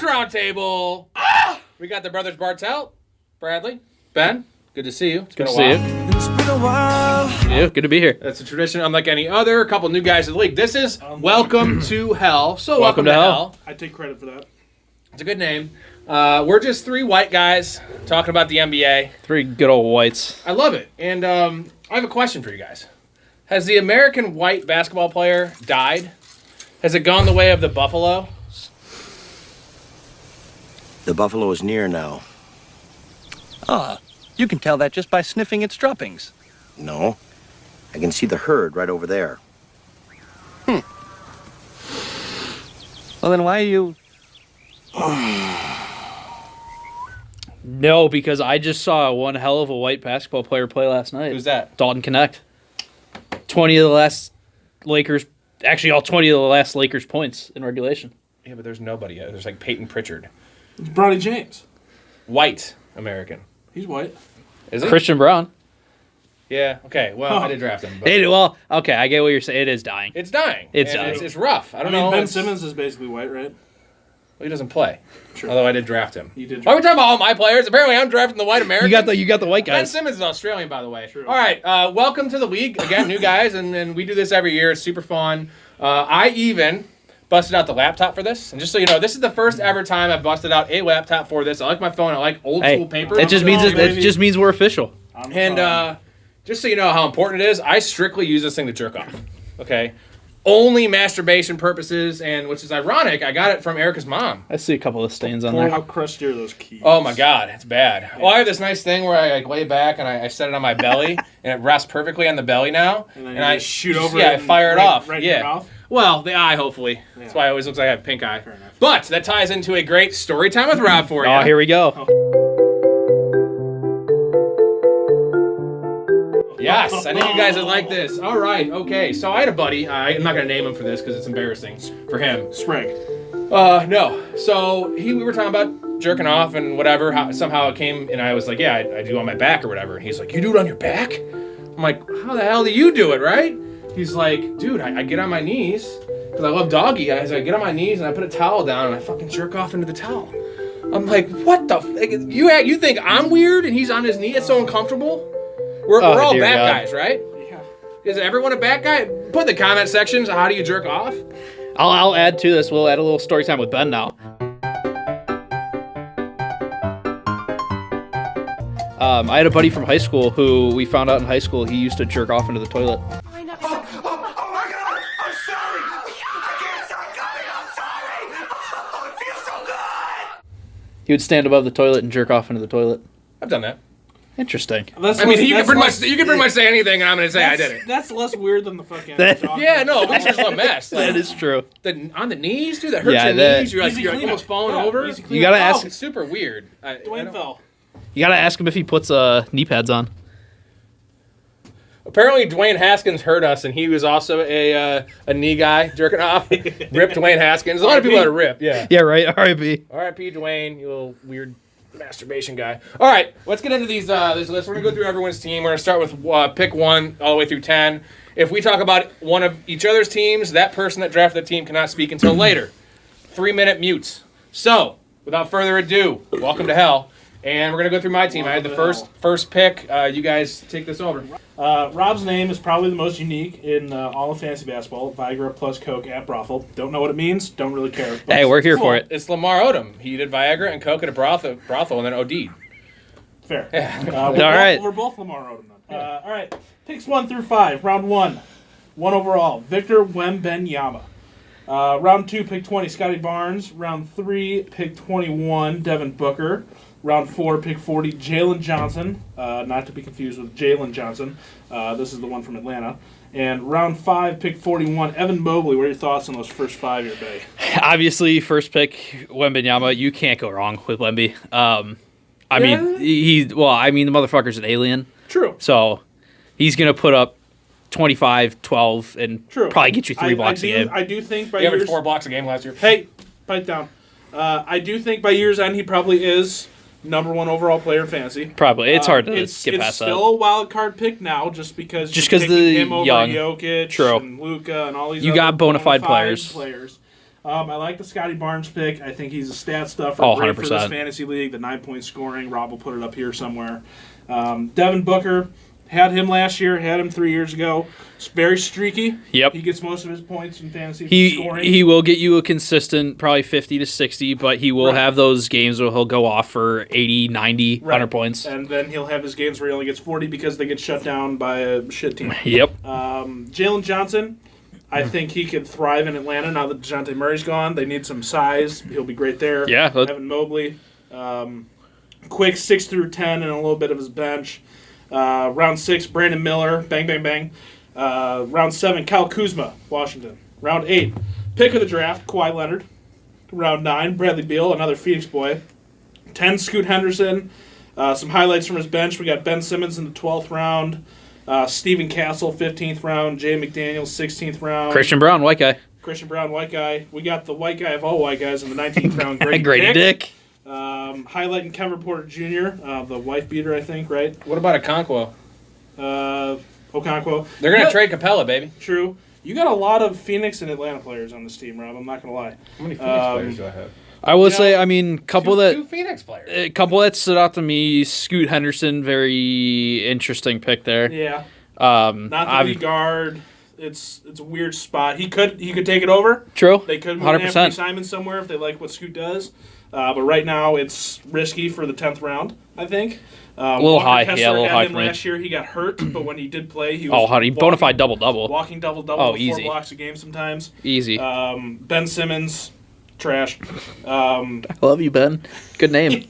Rabs Roundtable. We got the brothers Bartelt, Bradley, Ben. Good to see you. It's been a while. It's been a while. Yeah, good to be here. That's a tradition unlike any other. A couple new guys in the league. This is Welcome to Hell. So welcome to Hell. I take credit for that. It's a good name. We're just three white guys talking about the NBA. Three good old whites. I love it. And I have a question for you guys. Has the American white basketball player died? Has it gone the way of the buffalo? The buffalo is near now. Ah, you can tell that just by sniffing its droppings. No. I can see the herd right over there. Well, then why are you... No, because I just saw one hell of a white basketball player play last night. Who's that? Dalton Connect. 20 of the last Lakers, actually all 20 of the last Lakers points in regulation. Yeah, but there's nobody yet. There's like Peyton Pritchard. It's Bronny James. White American. He's white. Is he? Christian Brown. Yeah, okay. Well, I did draft him. But Okay, I get what you're saying. It is dying. it's dying. It's And dying. It's rough. I don't know. Ben It's- Simmons is basically white, right? He doesn't play. True. Although I did draft him. You did. Why are we talking about all my players? Apparently I'm drafting the white American. You got the white Ben guys. Simmons is Australian, by the way. True. All right, welcome to the league. Again, new guys, and we do this every year. It's super fun. I even busted out the laptop for this. And just so you know, this is the first ever time I've busted out a laptop for this. I like my phone. I like old school paper. It just means we're official. And just so you know how important it is, I strictly use this thing to jerk off. Okay? Only masturbation purposes, and which is ironic, I got it from Erica's mom. I see a couple of stains on Boy, there. how crusty are those keys? Oh my god, it's bad. Well, I have this nice thing where I like lay back and I set it on my belly, and it rests perfectly on the belly now. And then I you shoot over yeah, it I and fire it right- off. right in yeah. your mouth? Well, the eye, hopefully. That's why it always looks like I have pink eye. Fair enough. But that ties into a great story time with Rob for you. Oh, here we go. Yes, I knew you guys would like this. All right, okay. So I had a buddy. I'm not going to name him for this because it's embarrassing for him. Sprague. No. So we were talking about jerking off and whatever. Somehow it came, and I was like, yeah, I do it on my back or whatever. And he's like, you do it on your back? I'm like, how the hell do you do it, right? He's like, dude, I get on my knees because I love doggy. I get on my knees and I put a towel down and I fucking jerk off into the towel. I'm like, what the? You think I'm weird and he's on his knee? It's so uncomfortable. We're all back guys, right? Yeah. Is everyone a back guy? Put in the comment sections. How do you jerk off? I'll add to this. We'll add a little story time with Ben now. I had a buddy from high school who we found out in high school he used to jerk off into the toilet. Oh my God! I'm sorry! I can't stop coming! I'm sorry! Oh, it feels so good! He would stand above the toilet and jerk off into the toilet. I've done that. Interesting. I mean, you can pretty much say anything, and I'm going to say I did it. That's less weird than the fucking. Yeah, no, it's just a mess. That is true. On the knees, dude. That hurts Yeah, your that- knees. You're like, Easy you're like cleanup. almost falling Yeah, over. easy You gotta ask. It's super weird. Dwayne fell. You gotta ask him if he puts knee pads on. Apparently, Dwayne Haskins heard us, and he was also a knee guy jerking off. Rip Dwayne Haskins. A lot of people that are rip. Yeah. Yeah, right. R.I.P. R.I.P. Dwayne, you little weird masturbation guy. All right, let's get into these this list. We're gonna go through everyone's team. We're gonna start with pick 1 all the way through 10. If we talk about one of each other's teams, that person that drafted the team cannot speak until later. 3-minute mutes. So, without further ado, welcome to hell. And we're gonna go through my team. I had the first pick. You guys take this over. Rob's name is probably the most unique in all of fantasy basketball. Viagra plus Coke at brothel. Don't know what it means. Don't really care. But Hey, we're here Cool. for it. It's Lamar Odom. He did Viagra and Coke at a brothel and then OD'd. Fair. All right. We're both Lamar Odom then. All right. Picks 1 through 5. Round 1. 1 overall. Victor Wembanyama. Round 2, pick 20, Scotty Barnes. Round 3, pick 21, Devin Booker. Round 4, pick 40, Jalen Johnson. Not to be confused with Jalen Johnson. This is the one from Atlanta. And round 5, pick 41, Evan Mobley. What are your thoughts on those first 5 your bay? Obviously, first pick Wembanyama. You can't go wrong with Wemby. I mean, the motherfucker's an alien. True. So he's gonna put up 25, 12, and True. probably get you 3 blocks a game. I do think by He averaged years... 4 blocks a game last year. Hey, pipe down. I do think by year's end he probably is number 1 overall player in fantasy. Probably. It's hard to it's get past still that. a wild card pick now, just because Just you're 'cause picking the him over young. Jokic True. and Luka and all these. You other got bona fide players. I like the Scotty Barnes pick. I think he's a stat stuffer. Oh, Great for this 100%. fantasy league. The 9-point scoring. Rob will put it up here somewhere. Devin Booker. Had him last year. Had him 3 years ago. It's very streaky. Yep. He gets most of his points in fantasy from scoring. He will get you a consistent probably 50 to 60, but he will Right. have those games where he'll go off for 80, 90, 100 points. And then he'll have his games where he only gets 40 because they get shut down by a shit team. Yep. Jalen Johnson, I think he could thrive in Atlanta now that DeJounte Murray's gone. They need some size. He'll be great there. Yeah, that- Evan Mobley. Quick 6 through 10 and a little bit of his bench. Round 6, Brandon Miller. Bang, bang, bang. Round 7, Kyle Kuzma, Washington. Round 8, pick of the draft, Kawhi Leonard. Round 9, Bradley Beal, another Phoenix boy. 10, Scoot Henderson. Some highlights from his bench. We got Ben Simmons in the 12th round. Stephen Castle, 15th round. Jay McDaniels, 16th round. Christian Brown, white guy. Christian Brown, white guy. We got the white guy of all white guys in the 19th round. Grady Grady Dick. Highlighting Kevin Porter Jr., the wife beater, I think, right? What about Okonkwo? Okonkwo. They're gonna Yeah, trade Capella, baby. True. You got a lot of Phoenix and Atlanta players on this team, Rob. I'm not going to lie. How many Phoenix players do I have? I will You say, know, I mean, couple Two that Phoenix players. a couple that stood out to me. Scoot Henderson, very interesting pick there. Yeah. Um, Not the I've- lead guard. It's a weird spot. He could take it over. True. They could move 100%. Anthony Simon somewhere if they like what Scoot does. But right now it's risky for the 10th round, I think. A little Walker high. Kessler Yeah, a little had high him for me. last year. He got hurt, but when he did play, he was Oh, honey, bona fide double-double. walking double-double Oh, with 4 easy. blocks a game sometimes. Easy. Ben Simmons, trash. I love you, Ben. Good name.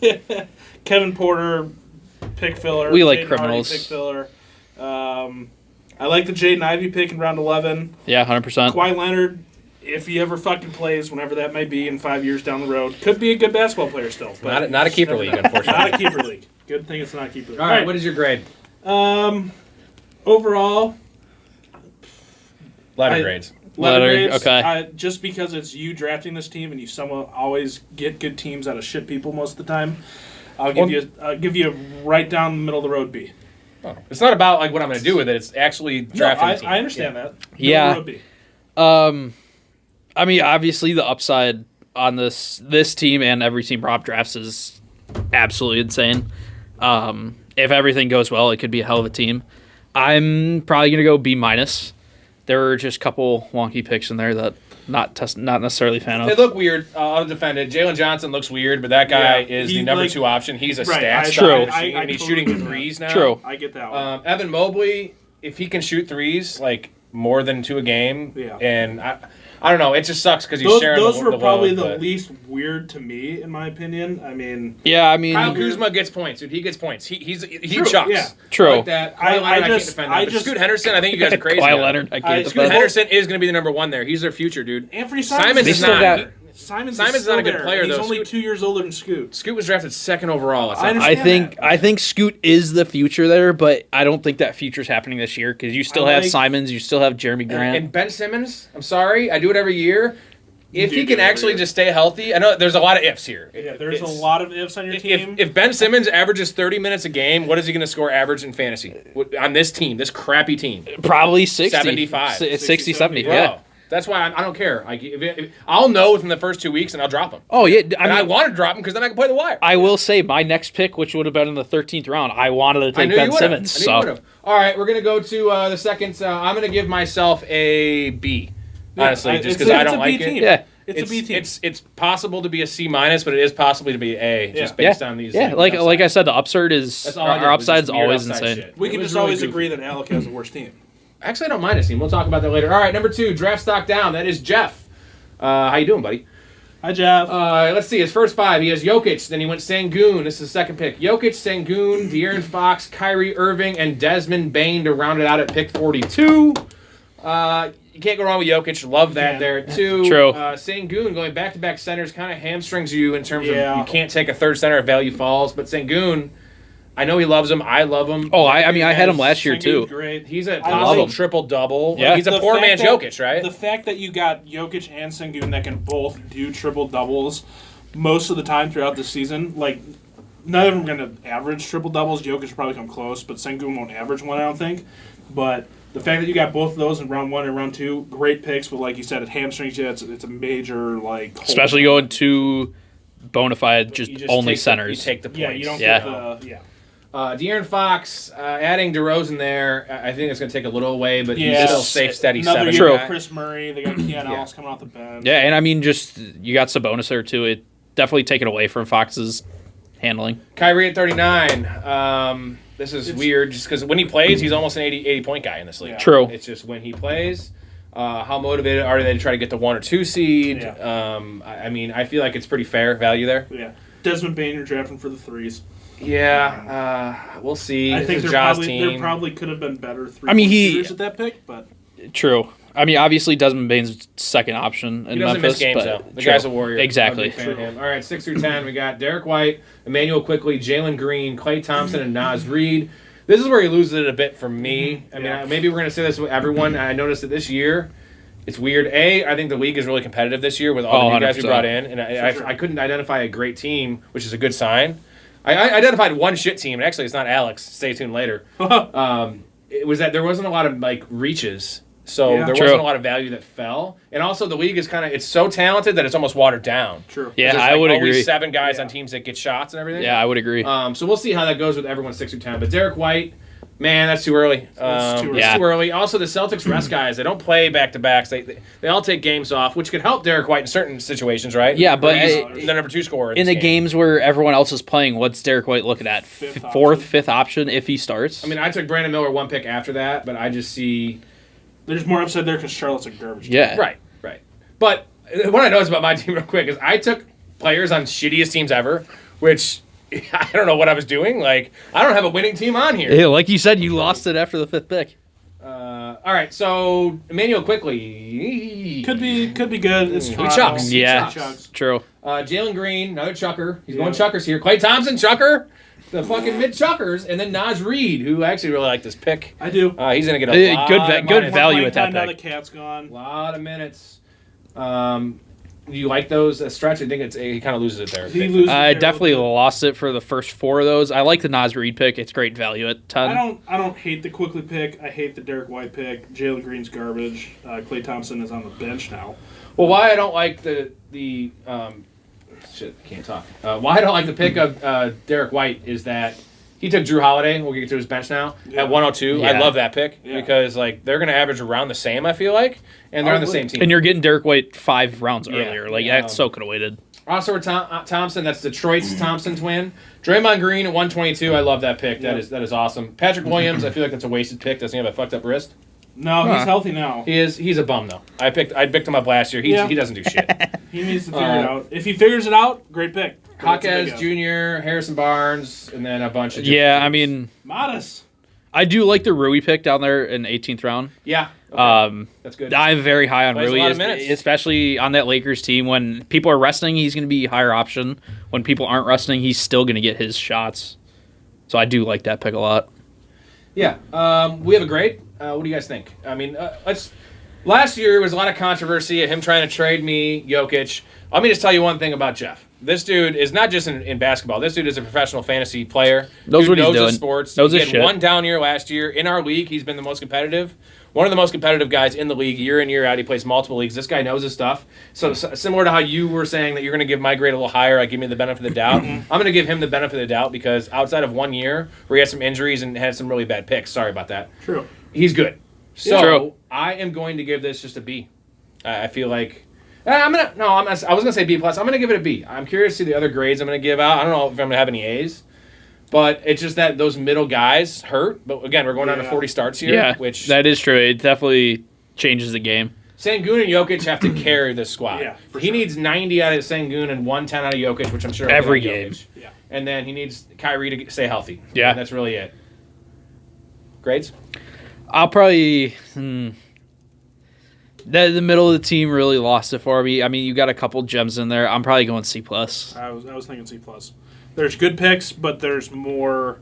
Kevin Porter, pick filler. We like Jaden Hardy, criminals. pick filler. I like the Jaden Ivey pick in round 11. Yeah, 100%. Kawhi Leonard, if he ever fucking plays, whenever that may be in 5 years down the road, could be a good basketball player still. But Not a keeper league, unfortunately. Not a keeper league. Good thing it's not a keeper league. All right, what is your grade? Overall, Letter grades. letter Letter, grades. okay. Just because it's you drafting this team and you somewhat always get good teams out of shit people most of the time, I'll give you a right down the middle of the road B. Oh. It's not about like what I'm going to do with it. It's actually drafting the team. I understand that. Yeah. Middle of the road B. I mean, obviously the upside on this team and every team Rob drafts is absolutely insane. If everything goes well, it could be a hell of a team. I'm probably gonna go B minus. There were just a couple wonky picks in there that not necessarily a fan They of. look weird. I'll defend it. Jalen Johnson looks weird, but that guy Yeah, is he, the number like- 2 option. He's a Right, stat True. style machine, and he's totally shooting get that. threes now. True. I get that one. Evan Mobley, if he can shoot threes, like more than 2 a game, Yeah. and I don't know, it just sucks because he's Those sharing were the probably load, the but least weird to me, in my opinion. I mean, Yeah, I mean, Kyle Kuzma gets points, dude. He gets points. He True, chucks. yeah. True. I like that. Kawhi Leonard, I can't defend that. But Scoot Henderson, I think you guys are crazy. Kawhi on him. Leonard, I can't Scoot defend. Henderson is going to be the number 1 there. He's their future, dude. Anthony Simons They is still not. got- Simon's Simon's not a good still player, there. He's though. only Scoot- 2 years older than Scoot. Scoot was drafted 2nd overall. It's I not- understand. I think Scoot is the future there, but I don't think that future's happening this year because you still I have like- Simons, you still have Jeremy Grant. And Ben Simmons, I'm sorry, I do it every year. If do he do can it every actually year. just stay healthy, I know there's a lot of ifs here. Yeah, there's a It's- lot of ifs on your team. If Ben Simmons averages 30 minutes a game, what is he going to score average in fantasy on this team, this crappy team? Probably 60. 75. 60, 70, Bro, yeah. that's why I don't care. Like, if I'll know within the first 2 weeks, and I'll drop him. Oh, yeah. I And I mean, want to drop him because then I can play the wire. I will say my next pick, which would have been in the 13th round, I wanted to I take knew Ben you would've. Simmons. I knew you So would've. All right, we're gonna go to the second. I'm gonna give myself a B. Honestly, just because I don't like it. yeah, It's a B team. It's possible to be a C minus, but it is possible to be A just based yeah, on these. yeah. Like I said, the upside is That's all I did, our was just upside's weird always upside insane. shit. we It can was just really always goofy. agree that Alec has the worst team. Actually, I don't mind his team. We'll talk about that later. All right, number 2, draft stock down. That is Jeff. How you doing, buddy? Hi, Jeff. Let's see. His first 5, he has Jokic. Then he went Sengun. This is the second pick. Jokic, Sengun, De'Aaron Fox, Kyrie Irving, and Desmond Bain to round it out at pick 42. You can't go wrong with Jokic. Love that there, too. True. Sengun, going back-to-back centers, kind of hamstrings you in terms Yeah. of you can't take a third center if value falls. But Sengun, I know he loves him. I love him. Oh, I mean, I had him last year Sengun's too. Great. He's a I love possible him. triple-double. Yeah. He's a The poor fact man's that- Jokic, right? The fact that you got Jokic and Sengun that can both do triple doubles most of the time throughout the season, like none of them are going to average triple doubles. Jokic will probably come close, but Sengun won't average one, I don't think. But the fact that you got both of those in round 1 and round 2, great picks. But like you said, it hamstrings you. It's a major like. hole. Especially going to bona fide, just You only take centers. You take the points. Yeah, you don't Yeah. get the De'Aaron Fox, adding DeRozan there, I think it's going to take a little away, but Yeah. he's still safe, steady Another 7. year True. with Chris Murray. They got Keon Ellis coming off the bench. Yeah, and I mean, just you got Sabonis there too. It definitely taken away from Fox's handling. Kyrie at 39. This is weird just because when he plays, he's almost an 80-point guy in this league. Yeah. True. It's just when he plays, how motivated are they to try to get the 1 or 2 seed? Yeah. I mean, I feel like it's pretty fair value there. Yeah. Desmond Bain, you're drafting for the threes. Yeah, we'll see. I This think is there Ja's probably, there could have been better three. I mean, shooters at that pick, but True. I mean, obviously Desmond Bain's second option in He doesn't Memphis, miss games, but though. The true. guy's a warrior. Exactly. I'm a big fan of him. All right, 6 through 10, we got Derek White, Emmanuel Quickly, Jalen Green, Klay Thompson, and Naz Reid. This is where he loses it a bit for me. I mean, Yeah. maybe we're going to say this with everyone. I noticed that this year, it's weird. I think the league is really competitive this year with all the new guys we 100%. brought in, and I couldn't identify a great team, which is a good sign. I identified one shit team, and actually it's not Alex. Stay tuned later. It was that there wasn't a lot of like reaches. So Yeah. there True. wasn't a lot of value that fell. And also the league is it's so talented that it's almost watered down. true. Yeah, There's I would always agree. 7 guys on teams that get shots and everything. Yeah, I would agree. So we'll see how that goes with everyone 6 through 10. But Derek White, man, that's too early. That's too early. It's too early. Also, the Celtics rest guys. They don't play back-to-backs. They all take games off, which could help Derek White in certain situations, right? Yeah, but Where I- he's the number 2 scorer in this the game. games where everyone else is playing, what's Derek White looking at? Fifth Fourth, option. fifth option if he starts. I mean, I took Brandon Miller 1 pick after that, but I just see... There's more upside there because Charlotte's a garbage. yeah. Right. But what I noticed about my team real quick is I took players on shittiest teams ever, which I don't know what I was doing. Like, I don't have a winning team on here. Yeah, like you said, you lost it after the 5th pick. All right, so Emmanuel quickly. Could be good. It's He Toronto. chucks. He Yeah, chucks. true. Jalen Green, another chucker. He's Yeah. going chuckers here. Klay Thompson, chucker. The fucking mid chuckers. And then Naz Reid, who I actually really like this pick. I do. He's going to get a lot Good of good money. value One at that time now the pick. cat's gone. A lot of minutes. Do you like those stretch? I think he kind of loses it there. He loses. I there definitely a little lost it for the first 4 of those. I like the Naz Reid pick. It's great value at 10. bit. I don't hate the Quickly pick. I hate the Derek White pick. Jalen Green's garbage. Klay Thompson is on the bench now. Well, why I don't like the shit, I can't talk. Why I don't like the pick of Derek White is that he took Drew Holiday. We'll get to his bench now Yeah. at 102. I Yeah. love that pick Yeah. because like they're going to average around the same. I feel like, and they're on the Probably. same team. And you're getting Derek White 5 rounds Yeah. earlier. Like, Yeah. that so could have waited. Also, Thompson. That's Detroit's Thompson twin. Draymond Green at 122. I love that pick. Yeah. That is awesome. Patrick Williams. I feel like that's a wasted pick. Doesn't he have a fucked up wrist? No, he's healthy now. He's a bum though. I picked him up last year. He doesn't do shit. He needs to figure it out. If he figures it out, great pick. But that's a big Hawkes F. Jr., Harrison Barnes, and then a bunch of Yeah, I mean, Modest. I do like the Rui pick down there in 18th round. yeah. Okay. That's good. I'm very high on Plays a Rui, lot of minutes. especially on that Lakers team. When people are resting, he's going to be higher option. When people aren't resting, he's still going to get his shots. So I do like that pick a lot. Yeah, we have a grade. What do you guys think? I mean, last year was a lot of controversy of him trying to trade me Jokic. Let me just tell you one thing about Jeff. This dude is not just in basketball. This dude is a professional fantasy player. Knows Dude what he's knows doing. his sports. Knows he his had shit. one down year last year. In our league, he's been the most competitive. One of the most competitive guys in the league year in, year out. He plays multiple leagues. This guy knows his stuff. So similar to how you were saying that you're going to give my grade a little higher, I give me the benefit of the doubt. I'm going to give him the benefit of the doubt because outside of 1 year where he had some injuries and had some really bad picks, sorry about that, True. he's good. So True. I am going to give this just a B. I feel like I was gonna say B plus. I'm gonna give it a B. I'm curious to see the other grades I'm gonna give out. I don't know if I'm gonna have any A's, but it's just that those middle guys hurt. But again, we're going down to 40 starts here, Yeah, which that is true. It definitely changes the game. Sengun and Jokic have to carry this squad. Yeah, for he sure. needs 90 out of Sengun and 110 out of Jokic, which I'm sure Every will be on game. Jokic. Yeah. And then he needs Kyrie to stay healthy. Yeah. And that's really it. Grades? I'll probably. The middle of the team really lost it for me. I mean, you got a couple gems in there. I'm probably going C plus. I was thinking C plus. There's good picks, but there's more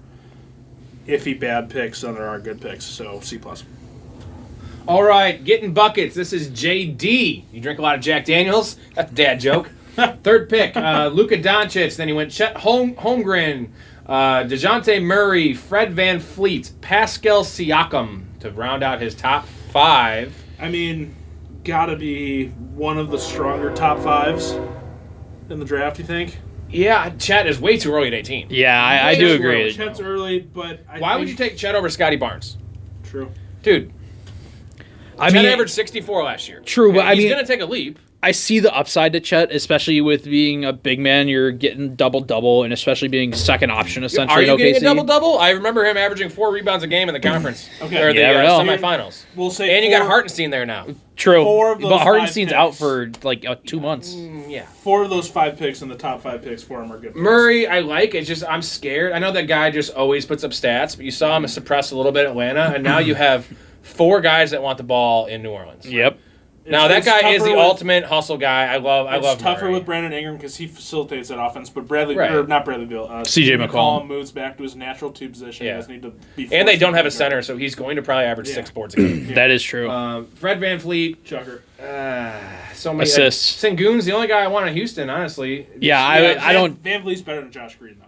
iffy bad picks than there are good picks. So C plus. All right, getting buckets. This is JD. You drink a lot of Jack Daniels? That's a dad joke. Third pick, Luka Doncic. Then he went Chet Holmgren, DeJounte Murray, Fred Van Fleet, Pascal Siakam, to round out his top 5. I mean, gotta be one of the stronger top 5s in the draft, you think? Yeah, Chet is way too early at 18. Yeah, I Way do too agree. early. Chet's early, but Why would you take Chet over Scotty Barnes? True. Dude, I Chet mean, averaged 64 last year. True, but I he's mean- going to take a leap. I see the upside to Chet, especially with being a big man. You're getting double-double, and especially being second option, essentially, Are you in getting a OKC. double-double? I remember him averaging 4 rebounds a game in the conference. Okay. Or the You never know. semifinals. We'll say And you got four- Hartenstein there now. True, 4 of those but 5 Hartenstein's out picks. for like 2 months. Yeah. 4 of those 5 picks in the top 5 picks for him are good picks. Murray, I like. It's just I'm scared. I know that guy just always puts up stats, but you saw him suppress a little bit in Atlanta, and now you have 4 guys that want the ball in New Orleans. Yep. Now that It's guy is tougher the with- ultimate hustle guy. I love It's tougher Murray. with Brandon Ingram because he facilitates that offense, but Bradley, Right. or not Bradley Beal, CJ McCollum moves back to his natural 2 position. Yeah. He doesn't need to be And they forced don't to have a guard. center, so he's going to probably average Yeah. 6 boards a game. That is true. Fred VanVleet, Chucker. so many Assists. Sengun's the only guy I want in Houston, honestly. Yeah, I don't. Van Vliet's better than Josh Green, though.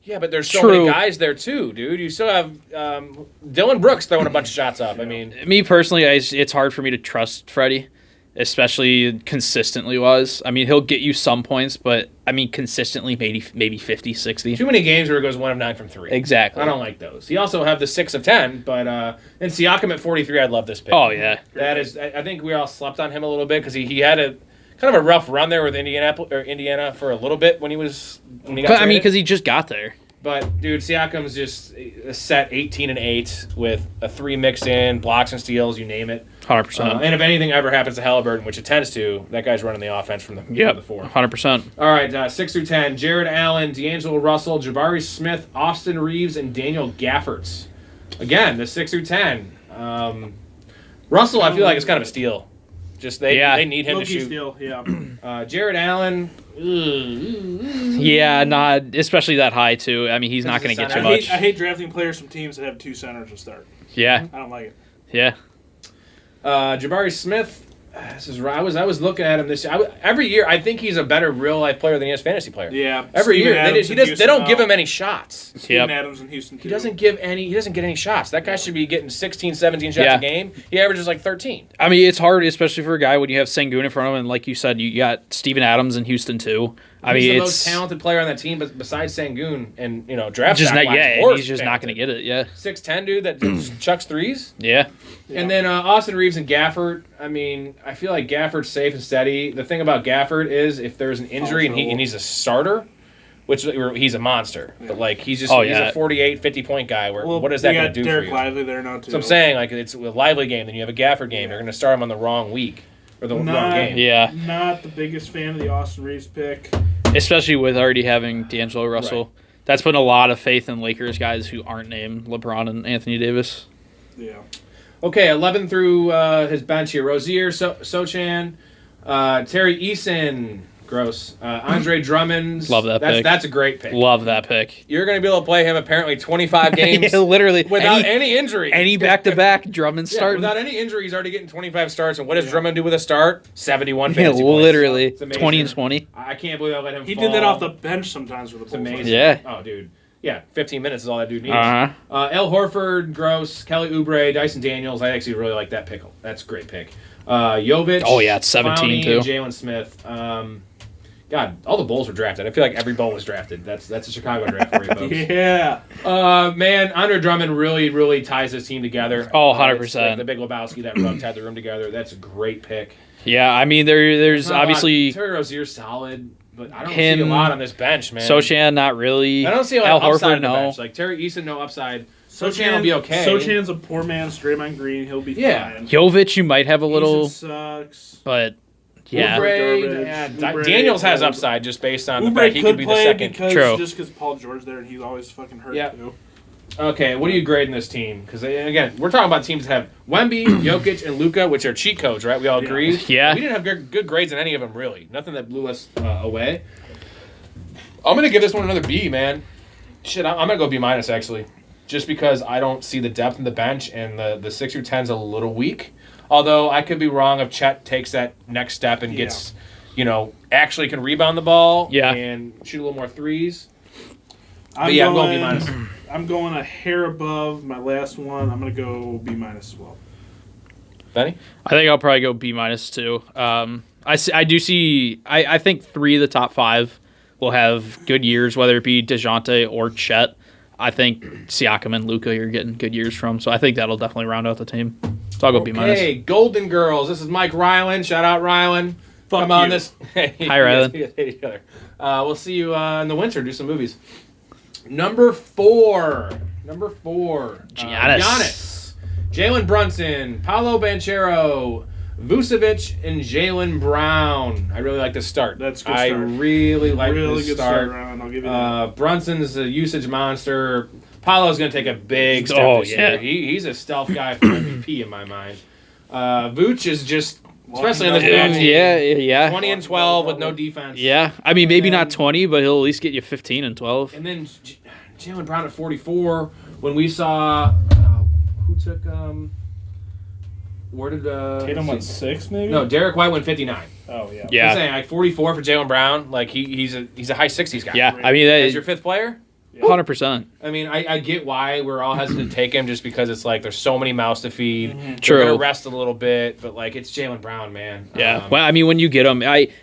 Yeah, but there's so True. many guys there too, dude. You still have Dylan Brooks throwing a bunch of shots up. I mean, Me personally, it's hard for me to trust Freddie, especially consistently wise. I mean, he'll get you some points, but I mean, consistently maybe 50, 60. too many games where it goes 1 of 9 from 3. Exactly. I don't like those. He also have the 6 of 10, but and Siakam at 43, I'd love this pick. Oh yeah. That is, I think we all slept on him a little bit because he had a kind of a rough run there with Indiana for a little bit when he got. I mean, traded. because he just got there. But dude, Siakam's just a set 18 and 8 with a 3 mix in, blocks and steals, you name it. 100%. And if anything ever happens to Halliburton, which it tends to, that guy's running the offense from the 4. 100%. All right, 6 through 10. Jared Allen, D'Angelo Russell, Jabari Smith, Austin Reeves, and Daniel Gaffords. Again, the 6 through 10. Russell, I feel like it's kind of a steal. Just they need him to Low-key shoot. steal, yeah. Jared Allen. Yeah, not especially that high too. I mean, he's not going to get too center. much. I hate drafting players from teams that have 2 centers to start. Yeah, I don't like it. yeah. Jabari Smith. This is I was looking at him this year. Every year. I think he's a better real life player than he is fantasy player. Yeah. Every Steven year Adams they in don't Houston, give him any shots. Steven Yep. Adams in Houston, too. He doesn't get any shots. That guy should be getting 16, 17 shots Yeah. a game. He averages like 13. I mean, it's hard, especially for a guy when you have Sengun in front of him, and like you said, you got Steven Adams in Houston too. I He's mean, the it's most talented player on that team, but besides Sengun and draft just stock not wise, yet. Orr's He's just not going to talented. get it. Yeah, 6'10" dude that just chucks threes. yeah. And then Austin Reeves and Gafford. I mean, I feel like Gafford's safe and steady. The thing about Gafford is if there's an injury and he's a starter, which he's a monster. But like he's just he's a 48, 50-point guy. Where Well, what is that they going got to do Derek for you? Lively there now, too. So I'm saying like it's a lively game. Then you have a Gafford game. They're going to start him on the wrong week or the wrong game. Yeah. Not the biggest fan of the Austin Reeves pick. Especially with already having D'Angelo Russell. Right. That's put a lot of faith in Lakers guys who aren't named LeBron and Anthony Davis. Yeah. Okay, 11 through his bench here. Rozier, Sochan, Terry Eason, gross. Andre Drummond. Love that pick. That's a great pick. Love that pick. You're going to be able to play him apparently 25 games Yeah, literally. without any injury. Any back-to-back Drummond Yeah, starting. without any injury, he's already getting 25 starts. And what does Drummond do with a start? 71 Yeah, fantasy points. literally. It's amazing. 20 and 20. I can't believe I let him He fall. did that off the bench sometimes with the It's Bulls. amazing. Yeah. Oh, dude. Yeah, 15 minutes is all that dude needs. Uh-huh. El Horford, Gross, Kelly Oubre, Dyson Daniels. I actually really like that pick. That's a great pick. Jovic. Oh, yeah, it's 17 Clowney, too. Jalen Smith. God, all the Bulls were drafted. I feel like every Bull was drafted. That's a Chicago draft for you, folks. Yeah. Man, Andre Drummond really ties this team together. Oh, It's 100%. like the Big Lebowski that rug tied the room together. That's a great pick. Yeah, I mean, there's Not a lot. obviously Terry Rozier's solid, but I don't Him, see a lot on this bench, man. Sochan, not really. I don't see a lot Al of upside Horford, on the no. bench. Like Terry Eason, no upside. Sochan will be okay. Sochan's a poor man's Draymond Green. He'll be Yeah. fine. Jovic, you might have a little, Eason sucks. but yeah. Oubre, Garbage. yeah, Oubre, Daniels has old. upside just based on the Oubre fact he could could be the play second. because True. just because Paul George there and he's always fucking hurt Yeah. too. Okay, what are you grading this team? Because again, we're talking about teams that have Wemby, Jokic, and Luka, which are cheat codes, right? We all Yeah. agree. Yeah. We didn't have good grades in any of them, really. Nothing that blew us away. I'm gonna give this one another B, man. Shit, I'm gonna go B minus actually, just because I don't see the depth in the bench and the 6 through 10's a little weak. Although I could be wrong if Chet takes that next step and gets, actually can rebound the ball Yeah. and shoot a little more threes. I'm But yeah, I'm going going B minus. I'm going a hair above my last one. I'm going to go B- as well. Benny? I think I'll probably go B- too. I do see. I think 3 of the top 5 will have good years, whether it be DeJounte or Chet. I think Siakam and Luka you're getting good years from, so I think that'll definitely round out the team. So I'll go B-. Hey, Golden Girls. This is Mike Ryland. Shout out Ryland. Fuck Come on you. this. Hi, Ryland. You guys hate each other. We'll see you in the winter. Do some movies. Number 4. Giannis. Jalen Brunson. Paolo Banchero. Vucevic and Jaylen Brown. I really like this start. That's a good I start. really like Really this good start. Ryan. I'll give you that. Brunson's a usage monster. Paolo's going to take a big step Oh, this yeah. year. He's a stealth guy for MVP in my mind. Vooch is just, especially in this bad team, Yeah. 20 and 12 with no defense. Yeah. I mean, maybe not 20, but he'll at least get you 15 and 12. And then Jaylen Brown at 44. When we saw who took where did Tatum went 6, maybe? No, Derek White went 59. Oh, yeah. Yeah. I'm saying like 44 for Jaylen Brown. Like he's a high 60s guy. Yeah. I mean, As your that, 5th player. 100%. I mean, I get why we're all hesitant to take him just because it's like there's so many mouths to feed. They're True. gonna rest a little bit, but like it's Jaylen Brown, man. Yeah. Well, I mean, when you get him,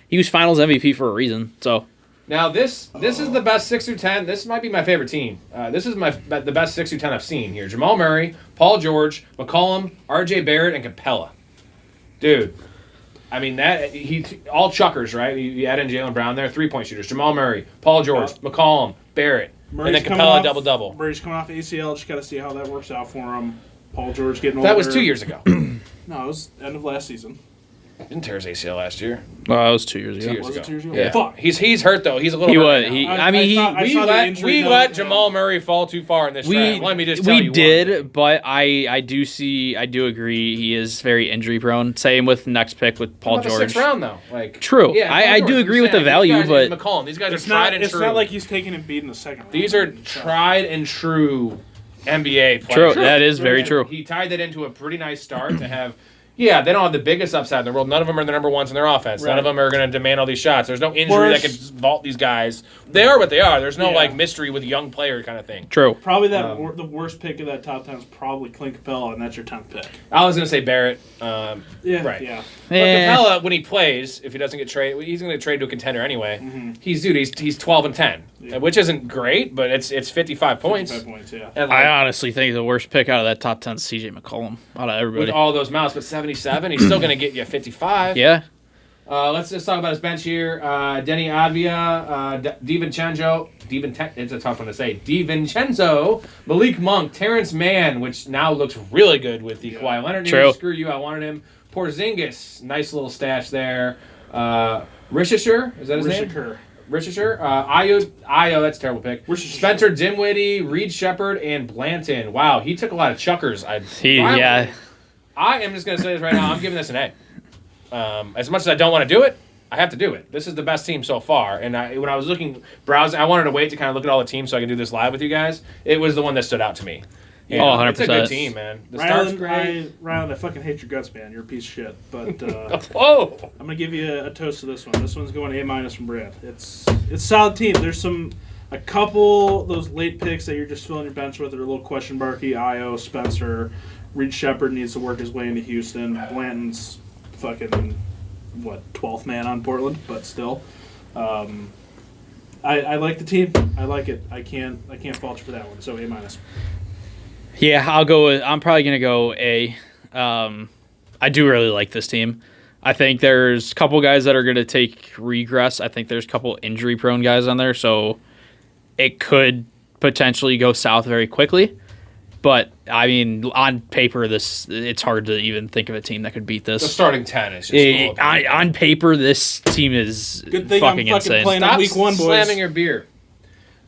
he was Finals MVP for a reason. So Now this is the best 6 through 10. This might be my favorite team. This is the best 6 through 10 I've seen here. Jamal Murray, Paul George, McCollum, R.J. Barrett, and Capella. Dude, I mean that he all chuckers, right? You add in Jaylen Brown there, 3-point shooters. Jamal Murray, Paul George, McCollum, Barrett, and then Capella double. Murray's coming off ACL. Just got to see how that works out for him. Paul George getting older. That was 2 years ago. No, it was end of last season. Didn't tear his ACL last year. well, that was 2 years ago. 2 years Was ago. it 2 years ago? Yeah. Fuck. He's hurt though. He's a little. He hurt was. right He. now. I mean, I saw the injury We note, let yeah. Jamal Murray fall too far in this we draft. Let me just tell we you. did, but I do agree he is very injury prone. Same with next pick with Paul About the George. 6th round though. Like True. Yeah, I Paul do George, agree I'm with the saying, value, these guys, but McCollum, these guys It's are tried not. and It's true. not like he's taking and beating the second round. These are tried and true NBA true. players. That is very And true. He tied that into a pretty nice start to have. Yeah, they don't have the biggest upside in the world. None of them are the number ones in their offense. None of Right. them are going to demand all these shots. There's no injury that Worst- can vault these guys. They are what they are. There's no Yeah. like mystery with young player kind of thing. True. Probably the worst pick of that top 10 is probably Clint Capella, and that's your 10th pick. I was going to say Barrett. Yeah, Right. Yeah. But Capella, when he plays, if he doesn't get traded, he's going to get traded to a contender anyway. He's 12 and 10, which isn't great, but it's 55 points. 55 points, yeah. And, I like, honestly think the worst pick out of that top 10 is CJ McCollum out of everybody. with all those mouths, but 77, he's still going to get you 55. Yeah. Let's just talk about his bench here. Denny Advia, DiVincenzo, it's a tough one to say. DiVincenzo, Malik Monk, Terrence Mann, which now looks really good with the Kawhi Leonard news. True. Screw you, I wanted him. Porzingis, nice little stash there. Rishisher, is that his name? Rishiker. Rishisher. Ayo, that's a terrible pick. Rishisher. Spencer Dinwiddie, Reed Shepard, and Blanton. Wow, he took a lot of chuckers. Yeah. I am just going to say this right now. I'm giving this an A. As much as I don't want to do it, I have to do it. This is the best team so far. And when I was browsing, I wanted to wait to kind of look at all the teams so I could do this live with you guys. It was the one that stood out to me. You Oh, know, 100%. It's a good team, man. The start's great. Ryan, I fucking hate your guts, man. You're a piece of shit. But Whoa! I'm gonna give you a toast to this one. This one's going A- from Brad. It's a solid team. There's a couple those late picks that you're just filling your bench with that are a little question marky. Io, Spencer, Reed Shepard needs to work his way into Houston. Blanton's fucking 12th man on Portland, but still. I like the team. I like it. I can't fault you for that one. So A-. Yeah, I'm probably going to go A. I do really like this team. I think there's a couple guys that are going to take regress. I think there's a couple injury-prone guys on there, so it could potentially go south very quickly. But, I mean, on paper, it's hard to even think of a team that could beat this. The starting 10 is just On paper, this team is Good thing fucking I'm fucking insane. playing Stop week 1, boys. slamming your beer.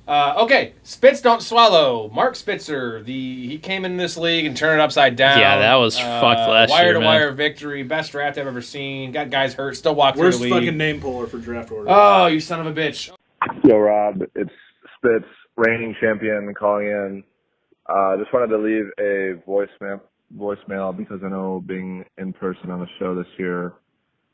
Okay, Spitz don't swallow. Mark Spitzer, he came in this league and turned it upside down. Yeah, that was fucked last year, man. Wire-to-wire victory, best draft I've ever seen. Got guys hurt, still walked Worst through the league. fucking name puller for draft order. Oh, you son of a bitch. Yo, Rob, it's Spitz, reigning champion, calling in. Just wanted to leave a voicemail because I know being in person on the show this year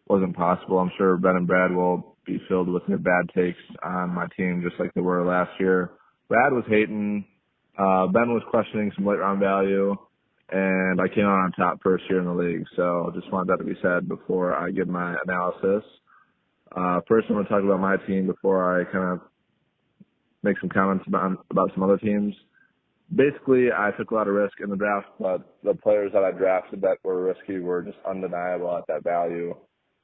wasn't possible. I'm sure Ben and Brad will be filled with their bad takes on my team just like they were last year. Brad was hating Ben was questioning some late round value, and I came out on top first year in the league. So just wanted that to be said before I give my analysis. First, I'm going to talk about my team before I kind of make some comments about some other teams. Basically, I took a lot of risk in the draft, but the players that I drafted that were risky were just undeniable at that value.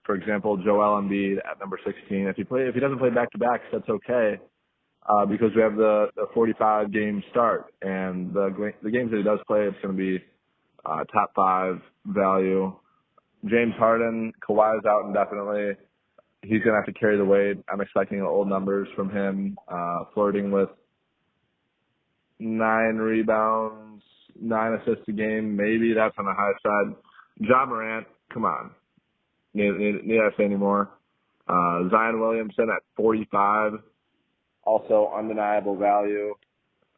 For example, Joel Embiid at number 16. If he doesn't play back-to-backs, that's okay, because we have the 45 game start, and the games that he does play, it's going to be top 5 value. James Harden, Kawhi's out indefinitely. He's going to have to carry the weight. I'm expecting old numbers from him, flirting with 9 rebounds, 9 assists a game. Maybe that's on the high side. Ja Morant, come on. Need I say any more? Zion Williamson at 45, also undeniable value.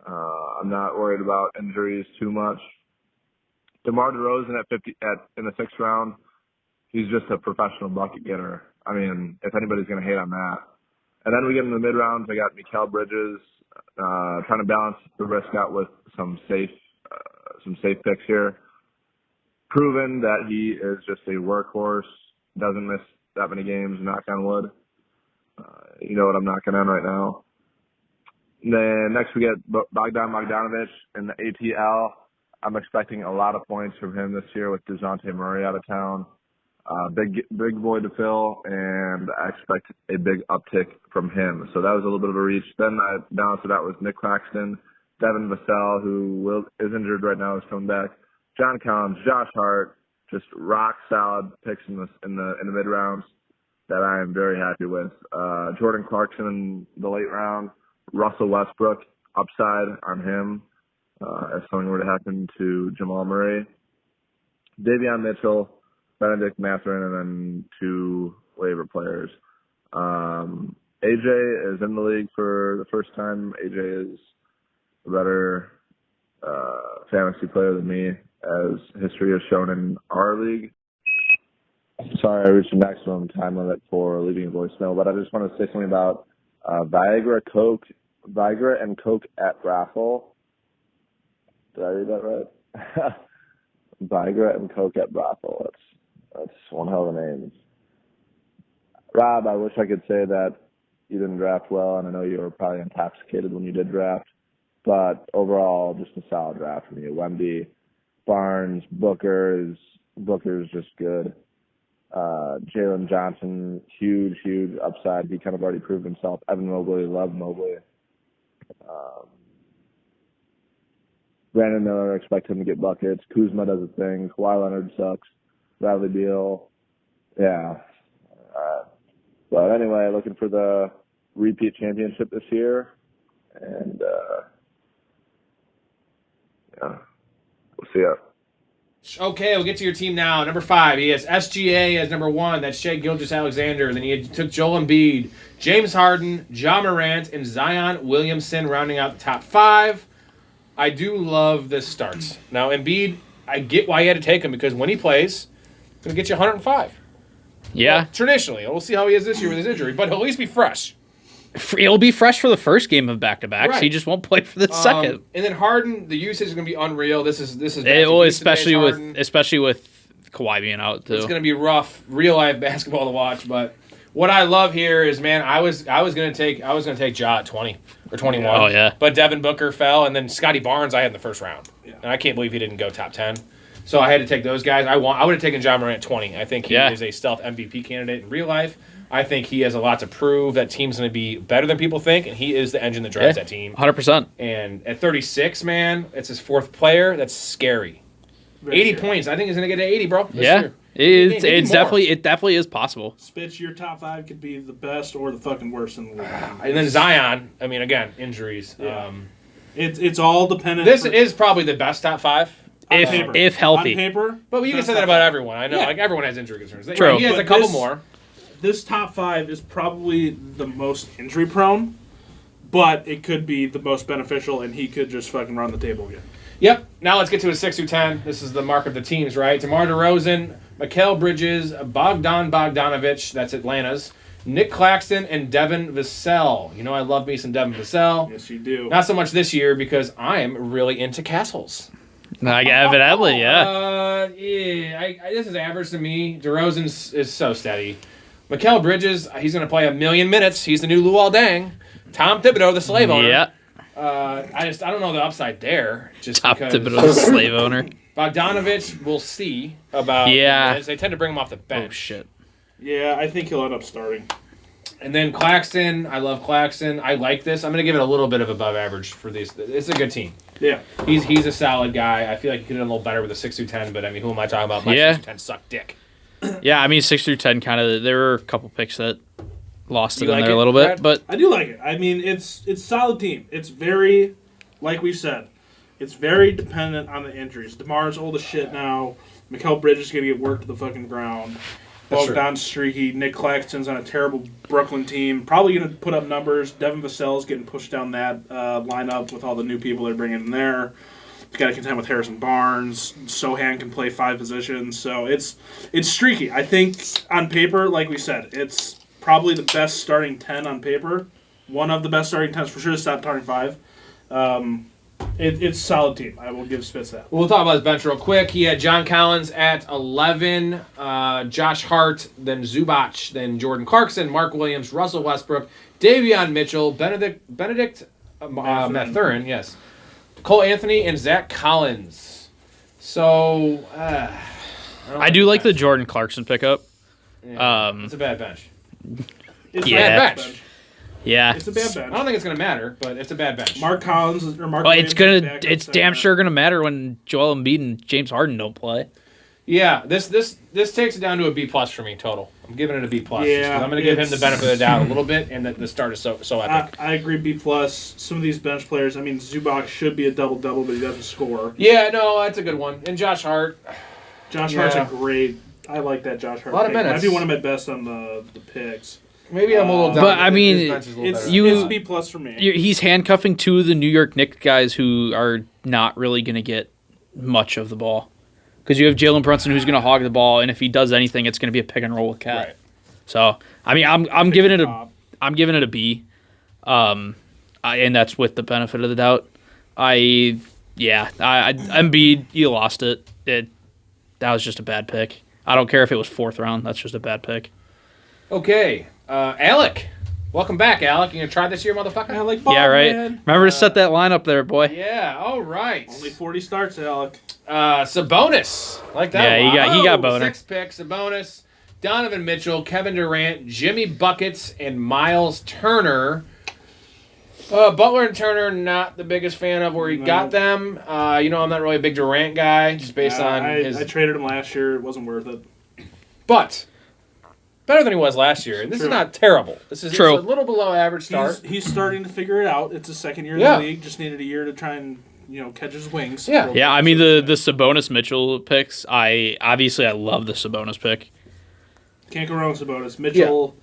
I'm not worried about injuries too much. DeMar DeRozan at 50 in the 6th round. He's just a professional bucket getter. I mean, if anybody's going to hate on that. And then we get in the mid rounds. I got Mikal Bridges, trying to balance the risk out with some safe picks here. Proven that he is just a workhorse, doesn't miss that many games, knock on wood. You know what I'm knocking on right now. And then next we get Bogdan Bogdanovic in the ATL. I'm expecting a lot of points from him this year with DeJounte Murray out of town. Big boy to fill, and I expect a big uptick from him. So that was a little bit of a reach. Then I balanced it out with Nick Claxton, Devin Vassell, who is injured right now, is coming back. John Collins, Josh Hart, just rock solid picks in the mid rounds that I am very happy with. Jordan Clarkson in the late round, Russell Westbrook, upside on him if something were to happen to Jamal Murray. Davion Mitchell, Benedict Mathurin, and then 2 waiver players. AJ is in the league for the first time. AJ is a better fantasy player than me, as history has shown in our league. Sorry, I reached the maximum time limit for leaving a voicemail, but I just want to say something about Viagra and Coke at Brothel. Did I read that right? Viagra and Coke at Brothel. That's one hell of a name. Rob, I wish I could say that you didn't draft well, and I know you were probably intoxicated when you did draft, but overall, just a solid draft from you. Wemby, Barnes, Booker's just good. Jalen Johnson, huge upside. He kind of already proved himself. Evan Mobley, love Mobley. Brandon Miller, expect him to get buckets. Kuzma does a thing. Kawhi Leonard sucks. Bradley Beal, yeah. But anyway, looking for the repeat championship this year, and yeah, we'll see ya. Okay, we'll get to your team now. Number 5, he has SGA as number 1. That's Shai Gilgeous-Alexander. Then he took Joel Embiid, James Harden, Ja Morant, and Zion Williamson rounding out the top 5. I do love this starts. Now, Embiid, I get why you had to take him, because when he plays, he's going to get you 105. Yeah. Well, traditionally. We'll see how he is this year with his injury, but he'll at least be fresh. He'll be fresh for the first game of back-to-backs. Right. He just won't play for the second. And then Harden, the usage is going to be unreal. This is especially with Kawhi being out too. It's going to be rough, real life basketball to watch. But what I love here is, man, I was going to take Ja at 20 or 21. Oh yeah. But Devin Booker fell, and then Scotty Barnes I had in the first round, and I can't believe he didn't go top 10. So I had to take those guys. I would have taken Ja Morant at 20. I think he is a stealth MVP candidate in real life. I think he has a lot to prove. That team's going to be better than people think, and he is the engine that drives that team. 100%. And at 36, man, it's his 4th player. That's scary. Very 80 scary. points. I think he's going to get to 80, bro. This Yeah. year. It definitely is possible. Spitz, your top 5 could be the best or the fucking worst in the league. And then Zion, I mean, again, injuries. Yeah. It's all dependent. This is probably the best top 5. If healthy. On paper. But you can best say that top about 5. everyone. I know, Yeah. like everyone has injury concerns. True. He has But a couple this- more. This top 5 is probably the most injury prone, but it could be the most beneficial, and he could just fucking run the table again. Yep. Now let's get to a 6 through 10. This is the mark of the teams, right? DeMar DeRozan, Mikal Bridges, Bogdan Bogdanovic, that's Atlanta's, Nick Claxton and Devin Vassell. You know I love me some Devin Vassell. Yes, you do. Not so much this year because I am really into Castles. Like, evidently, yeah. This is average to me. DeRozan is so steady. Mikal Bridges, he's going to play 1,000,000 minutes. He's the new Luol Deng. Tom Thibodeau, the slave owner. Yeah. I don't know the upside there. Just Top because Thibodeau, the slave owner. Bogdanovich, we'll see about. Yeah. Minutes. They tend to bring him off the bench. Oh, shit. Yeah, I think he'll end up starting. And then Claxton, I love Claxton. I like this. I'm going to give it a little bit of above average for these. It's a good team. Yeah. He's a solid guy. I feel like he could have done a little better with a 6 through 10, but I mean, who am I talking about? My 6 through 10 suck dick. Yeah, I mean, 6 through 10 kind of. There were a couple picks that lost it You in like there it, a little Brad? bit, but I do like it. I mean, it's solid team. It's very, like we said, it's very dependent on the injuries. DeMar's old as shit now. Mikal Bridges is going to get worked to the fucking ground. That's true. Bogdan's streaky. Nick Claxton's on a terrible Brooklyn team. Probably going to put up numbers. Devin Vassell's getting pushed down that lineup with all the new people they're bringing in there. He's got to contend with Harrison Barnes. Sohan can play 5 positions. So it's streaky. I think on paper, like we said, it's probably the best starting 10 on paper. One of the best starting 10s for sure. Stop starting 5. It's a solid team. I will give Spitz that. We'll talk about his bench real quick. He had John Collins at 11, Josh Hart, then Zubac, then Jordan Clarkson, Mark Williams, Russell Westbrook, Davion Mitchell, Benedict Mathurin, yes, Cole Anthony, and Zach Collins. So, I do like the Jordan Clarkson pickup. It's a bad bench. It's Yeah. a Bad bench. bench. Yeah. It's a bad I bench. don't think it's going to matter, but it's a bad bench. Mark Collins or Mark. Well, Williams it's gonna. is back up It's second. damn sure gonna matter when Joel Embiid and James Harden don't play. Yeah, this takes it down to a B plus for me total. I'm giving it a B plus. Yeah, I'm going to give him the it's- benefit of the doubt a little bit, and the start is so epic. I agree. B plus. Some of these bench players. I mean, Zubac should be a double, but he doesn't score. Yeah, no, that's a good one. And Josh Hart, Josh Yeah. Hart's a great. I like that Josh Hart. A lot of pick. minutes. Might be one of my best on the picks. maybe I'm a little down. But, I mean, his bench is a little It's better. You- it's B plus for me. He's handcuffing 2 of the New York Knicks guys who are not really gonna get much of the ball. Because you have Jalen Brunson who's gonna hog the ball, and if he does anything, it's gonna be a pick and roll with Cat. Right. So I mean, I'm giving it a Top. I'm giving it a B, and that's with the benefit of the doubt. Embiid, you lost it. That was just a bad pick. I don't care if it was 4th round. That's just a bad pick. Okay, Alec, welcome back, Alec. You gonna try this year, motherfucker? I like ball, Yeah, right. man. Remember to set that line up there, boy. Yeah, all right. Only 40 starts, Alec. Sabonis, like that. Yeah, he got boner. 6 picks. Sabonis, Donovan Mitchell, Kevin Durant, Jimmy Buckets, and Miles Turner. Butler and Turner, not the biggest fan of where he No. got them. I'm not really a big Durant guy, just based on his. I traded him last year. It wasn't worth it. But better than he was last year. And this is True. not terrible. This is True. It's a little below average start. He's starting to figure it out. It's his second year in Yeah. the league. Just needed a year to try and catch his wings. Yeah. Yeah, I mean the Sabonis Mitchell picks. I love the Sabonis pick. Can't go wrong with Sabonis. Mitchell,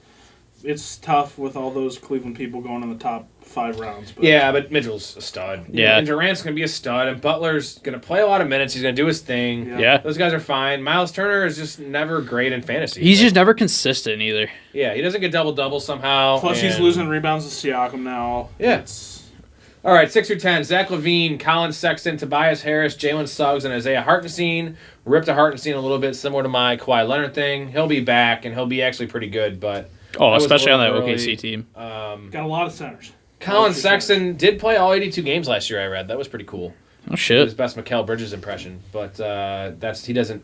it's tough with all those Cleveland people going in the top 5 rounds. But Yeah, but Mitchell's a stud. Yeah. And Durant's going to be a stud, and Butler's going to play a lot of minutes. He's going to do his thing. Yeah. Those guys are fine. Miles Turner is just never great in fantasy. He's just never consistent either. Yeah, he doesn't get double-double somehow. Plus, he's and- losing rebounds to Siakam now. Yeah. It's, All right, 6 through 10. Zach LaVine, Colin Sexton, Tobias Harris, Jalen Suggs, and Isaiah Hartenstein. Ripped to Hartenstein a little bit, similar to my Kawhi Leonard thing. He'll be back, and he'll be actually pretty good, but Oh, I was a especially on that little OKC early. team. got a lot of centers. Colin Sexton did play all 82 games last year, I read. That was pretty cool. Oh His shit. best Mikal Bridges impression, but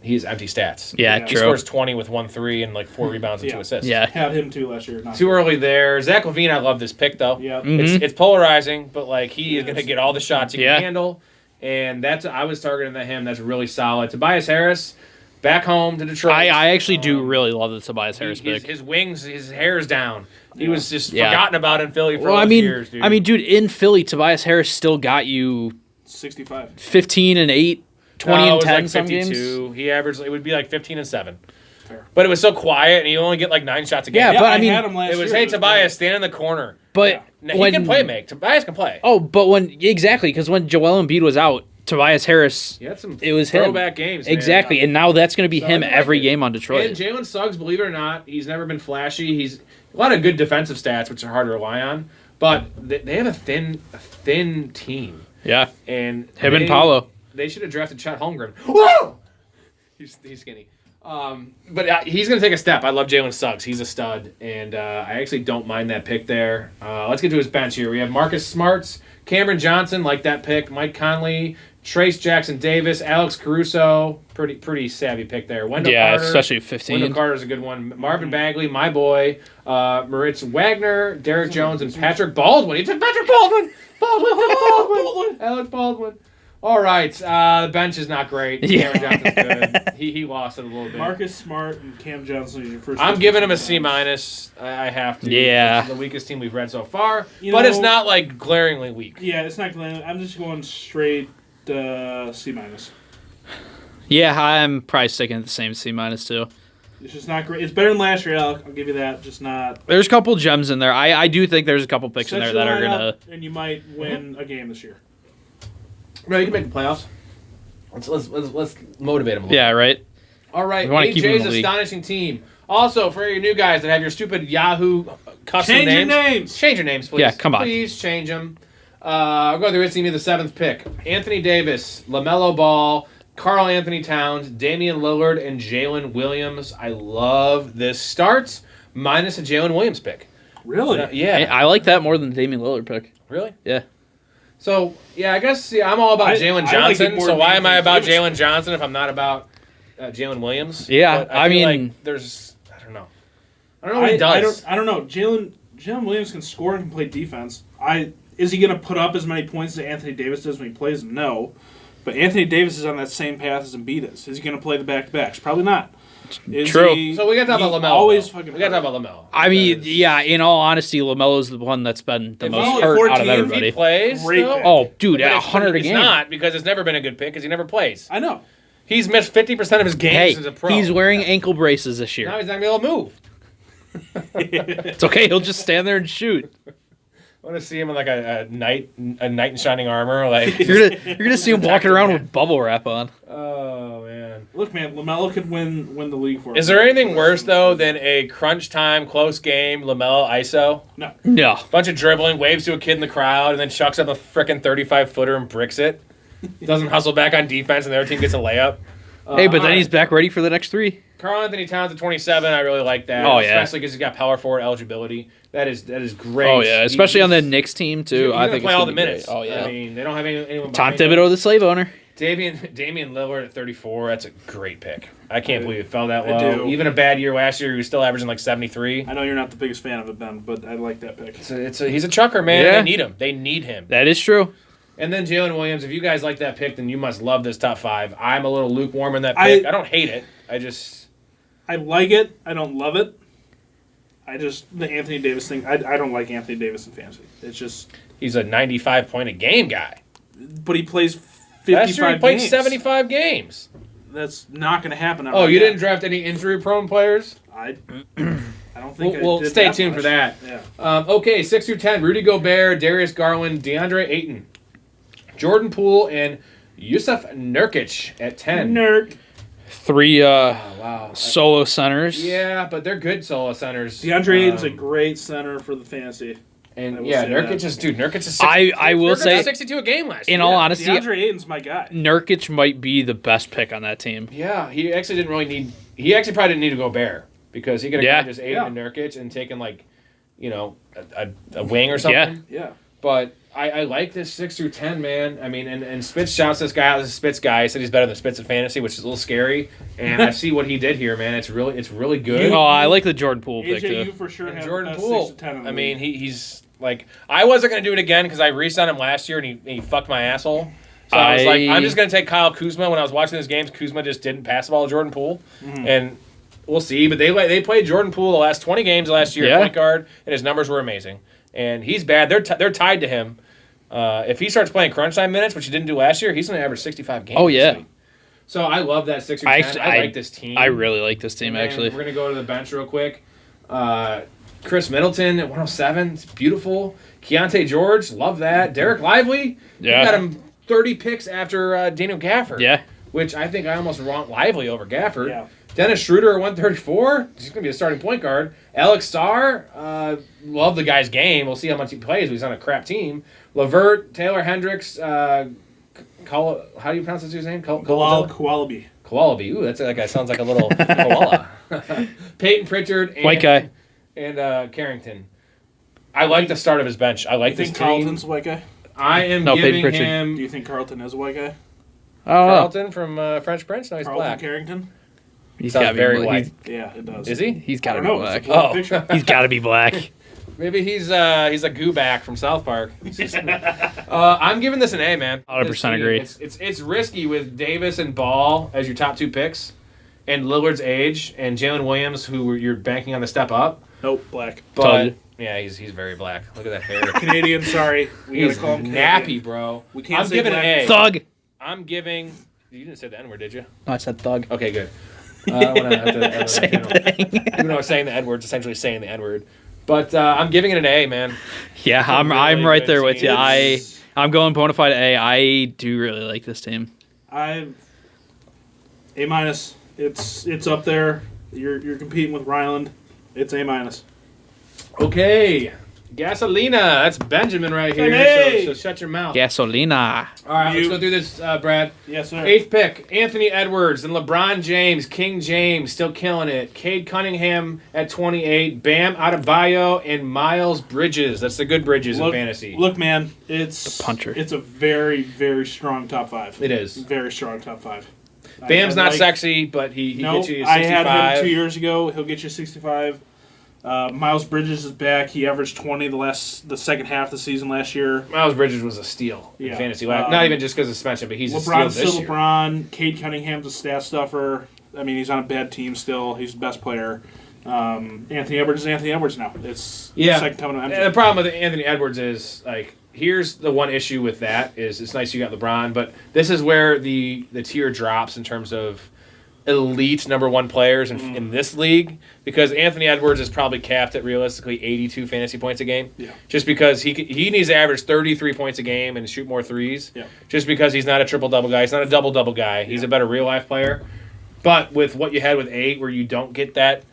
he's empty stats. Yeah, Yeah. He true. scores 20 with 1 3 and like 4 rebounds and 2 Yeah. assists. Yeah. Had him too last year. Not Too early there. Zach LaVine, I love this pick though. Yeah. Mhm. It's polarizing, but like he is Yes. going to get all the shots he Yeah. can handle, and I was targeting him. That's really solid. Tobias Harris, back home to Detroit. I actually do really love the Tobias Harris pick. His wings, his hair's down. He Yeah. was just Yeah. forgotten about in Philly for Well, all I those mean, years, dude. dude, in Philly, Tobias Harris still got you 65. 15 and 8, 20 No, it and was 10 like some 52. games. He averaged, it would be like 15 and 7. Fair. But it was so quiet, and he only get like 9 shots a game. Yeah, but I mean, had him last it was, year. hey, Tobias, stand in the corner. But No, he when can play, Tobias can play. Oh, but exactly because when Joel Embiid was out, Tobias Harris. He had some It was him. throwback games. Man. Exactly, and now that's going to be So him I like every it. game on And Detroit. Jalen Suggs, believe it or not, he's never been flashy. He's a lot of good defensive stats, which are hard to rely on. But they have a thin team. Yeah, And him and Paulo. They should have drafted Chet Holmgren. Whoa! He's skinny. But he's going to take a step. I love Jalen Suggs. He's a stud. And I actually don't mind that pick there. Let's get to his bench here. We have Marcus Smarts, Cameron Johnson, like that pick, Mike Conley, Trace Jackson Davis, Alex Caruso. Pretty savvy pick there. Wendell Carter. Especially 15. Wendell Carter's a good one. Marvin Bagley, my boy. Moritz Wagner, Derek Jones, and Patrick Baldwin. He took Patrick Baldwin! Baldwin! Alec Baldwin. All right. The bench is not great. Yeah. Cameron Johnson's good. He lost it a little bit. Marcus Smart and Cam Johnson is your first. I'm giving him a C-. I have to. Yeah. It's the weakest team we've read so far. You But know- it's not like glaringly weak. Yeah, it's not Glenn. I'm just going straight C-. Yeah, I'm probably sticking at the same C- too. It's just not great. It's better than last year, Alec. I'll give you that. Just not. There's a couple gems in there. I do think there's a couple picks in Set there your that are lineup, gonna. and you might win a game this year. Right, you can make the playoffs. Let's motivate him a little. Yeah, right. All right, We wanna keep him in AJ's the league. astonishing team. Also, for your new guys that have your stupid Yahoo custom Change your names, names. change your names, please. Yeah, come on. Please change them. I'll go through it. It's going to be the 7th pick. Anthony Davis, LaMelo Ball, Karl Anthony Towns, Damian Lillard, and Jalen Williams. I love this start, minus a Jalen Williams pick. Really? Yeah. I like that more than the Damian Lillard pick. Really? Yeah. So, yeah, I guess I'm all about I Jalen like it Johnson. more So than why am I Anthony about Davis. Jalen Johnson if I'm not about Jalen Williams? Yeah, But I feel mean- like there's, I don't know what he does. I don't know. Jalen Williams can score and can play defense. Is he going to put up as many points as Anthony Davis does when he plays? No. But Anthony Davis is on that same path as Embiid is. Is he going to play the back-to-backs? Probably not. Is True. he- So we got to talk he about LaMelo. Always though. fucking. We got to talk about LaMelo. I mean, Because yeah. In all honesty, LaMelo's the one that's been the If most he's hurt out of 14, If everybody. he plays, Great though, pick. Oh, dude, but it's- 100 a it's game. not because it's never been a good pick because he never plays. I know. He's missed 50% of his games Hey, as a pro. he's wearing ankle braces this Now year. he's not going to be able to move. It's okay. He'll just stand there and shoot. I want to see him in like a knight in shining armor. Like, You're gonna see him walking around with bubble wrap on. oh man. Look, man, LaMelo could win the league for us. Is there anything worse though than a crunch time close game LaMelo ISO? No. No. Bunch of dribbling, waves to a kid in the crowd, and then chucks up a frickin' 35-footer and bricks it. Doesn't hustle back on defense, and the other team gets a layup. Hey, but then alright. he's back ready for the next 3. Karl Anthony Towns at 27. I really like that. Oh, yeah. Especially because he's got power forward eligibility. That is great. Oh yeah, especially on the He's- Knicks team he's too. I gonna think play it's all gonna the be minutes. great. Oh yeah. I mean, they don't have anyone. Tom behind him. Thibodeau, the slave owner. Damian Lillard at 34. That's a great pick. I can't believe it fell that I low. do. Even a bad year last year, he was still averaging like 73. I know you're not the biggest fan of it, Ben, but I like that pick. He's a chucker, man. Yeah. They need him. They need him. That is true. And then Jalen Williams. If you guys like that pick, then you must love this top 5. I'm a little lukewarm in that pick. I don't hate it. I like it. I don't love it. The Anthony Davis thing. I don't like Anthony Davis in fantasy. It's just. He's a 95 point a game guy. But he plays 55 Last year he played games. 75 games. That's not going to happen. Oh, you didn't draft any injury prone players? I don't think We'll I did stay that tuned much. for that. Yeah. Okay, 6 through 10. Rudy Gobert, Darius Garland, DeAndre Ayton, Jordan Poole, and Yusuf Nurkic at 10. Nerd. 3 Wow. solo centers. Yeah, but they're good solo centers. DeAndre Ayton's a great center for the fantasy. I And will yeah, say Nurkic that. is 60, I will Nurkic say- was 62 a game last year. In all honesty, DeAndre Ayton's my guy. Nurkic might be the best pick on that team. Yeah, he actually didn't really need. He actually probably didn't need to go Bear because he could have Yeah. just Ayton and Nurkic and taken like, a wing or something. Yeah. But I like this 6 through 10, man. I mean, and Spitz shouts this guy out as a Spitz guy. He said he's better than Spitz in fantasy, which is a little scary. And I see what he did here, man. It's really good. Oh, I like the Jordan Poole pick AJ, you too. for sure And have Jordan the best Poole. 6 to 10 in the I mean, league. he's like, I wasn't gonna do it again because I re-signed him last year and he fucked my asshole. So I was like, I'm just gonna take Kyle Kuzma. When I was watching his games, Kuzma just didn't pass the ball to Jordan Poole, and we'll see. But they played Jordan Poole the last 20 games last year, Yeah. point guard, and his numbers were amazing. And he's bad. They're tied to him. If he starts playing crunch time minutes, which he didn't do last year, he's gonna average 65 games. Oh, this yeah. week. So I love that 6 or 10. I like this team. I really like this team And actually. we're going to go to the bench real quick. Chris Middleton at 107. It's beautiful. Keontae George, love that. Derek Lively, Yeah. you got him 30 picks after Daniel Gafford. Yeah. Which I think I almost want Lively over Gafford. Yeah. Dennis Schroeder at 134. He's going to be a starting point guard. Alex Starr, love the guy's game. We'll see how much he plays. He's on a crap team. Levert, Taylor Hendricks, how do you pronounce this dude's name? Bilal Koualibi. Koualibi. Ooh, that guy sounds like a little koala. Peyton Pritchard. And, White guy. And Carrington. I like the start of his bench. I like You this think team. Carlton's a white guy? I am No, giving Peyton Pritchard. him Do you think Carlton is a white guy? Oh, Carlton from French Prince. No, he's Carlton black. Carrington? he's Sounds gotta be very black. white. Yeah, it does. Is he? He's I got to don't be know. It's a black. blurry picture. He's got to be black. Maybe he's a Gooback from South Park. I'm giving this an A, man. 100% This team, agree. It's risky with Davis and Ball as your top 2 picks, and Lillard's age, and Jalen Williams, who you're banking on the step up. Nope, black. But Told yeah, he's very black. Look at that hair. Canadian, sorry. We gotta He's call him nappy, Canadian. bro. We can't I'm say giving black. an A. Thug. I'm giving. You didn't say the N word, did you? No, I said thug. Okay, good. I wanna have to, Same thing. Even though saying the N word is essentially saying the N word. But I'm giving it an A, man. Yeah, I'm really right good there with you. team. I'm going bona fide A. I do really like this team. A minus. It's up there. You're competing with Ryland. It's A minus. Okay. Gasolina. That's Benjamin right here. Hey! So shut your mouth. Gasolina. All right, let's You- go through this, Brad. Yes, sir. 8th pick, Anthony Edwards and LeBron James, King James, still killing it. Cade Cunningham at 28, Bam Adebayo, and Miles Bridges. That's the good Bridges in fantasy. Look, man, it's The puncher. It's a very, very strong top 5. It is. Very strong top 5. Bam's I not like- sexy, but he No, gets you 65. I had him 2 years ago. He'll get you 65. Miles Bridges is back. He averaged 20 the second half of the season last year. Miles Bridges was a steal in Yeah. fantasy. Not even just because of suspension, but he's a steal LeBron's this still year. LeBron. Cade Cunningham's a stat stuffer. I mean, he's on a bad team still. He's the best player. Anthony Edwards is Anthony Edwards now. It's Yeah. second coming of And the MJ. problem with Anthony Edwards is, like, here's the one issue with that is it's nice you got LeBron, but this is where the tier drops in terms of elite number 1 players in this league, because Anthony Edwards is probably capped at realistically 82 fantasy points a game. Yeah. Just because he needs to average 33 points a game and shoot more threes. Yeah. Just because he's not a triple-double guy. He's not a double-double guy. He's a better real-life player. But with what you had with 8, where you don't get that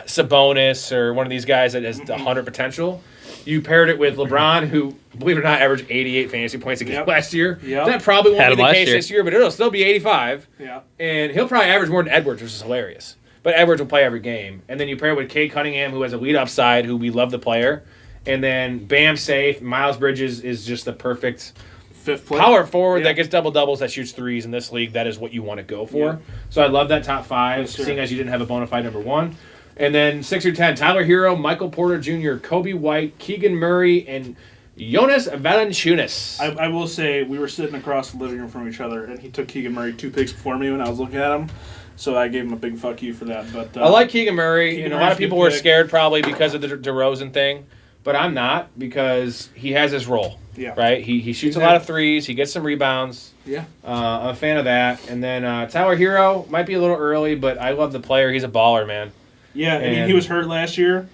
Sabonis or one of these guys that has 100 potential, you paired it with LeBron, who, believe it or not, averaged 88 fantasy points a game Yep. last year. Yep. That probably won't Had be him the last case year. this year, but it'll still be 85. Yeah. And he'll probably average more than Edwards, which is hilarious. But Edwards will play every game. And then you pair it with Cade Cunningham, who has a lead upside, who we love the player. And then Bam safe. Miles Bridges is just the perfect Fifth player. power forward Yeah. that gets double-doubles, that shoots threes in this league. That is what you want to go for. Yeah. So I love that top 5, Yes, sir. seeing as you didn't have a bona fide number 1. And then 6 through 10, Tyler Hero, Michael Porter Jr., Kobe White, Keegan Murray, and Jonas Valanciunas. I will say, we were sitting across the living room from each other, and he took Keegan Murray 2 picks before me when I was looking at him. So I gave him a big fuck you for that. But I like Keegan Murray, Keegan and a Murray's lot of a people good were pick. scared probably because of the DeRozan thing, but I'm not, because he has his role, Yeah. right? He shoots a lot of threes, he gets some rebounds. Yeah. I'm a fan of that. And then Tyler Hero might be a little early, but I love the player. He's a baller, man. Yeah, I mean, And- he was hurt last year.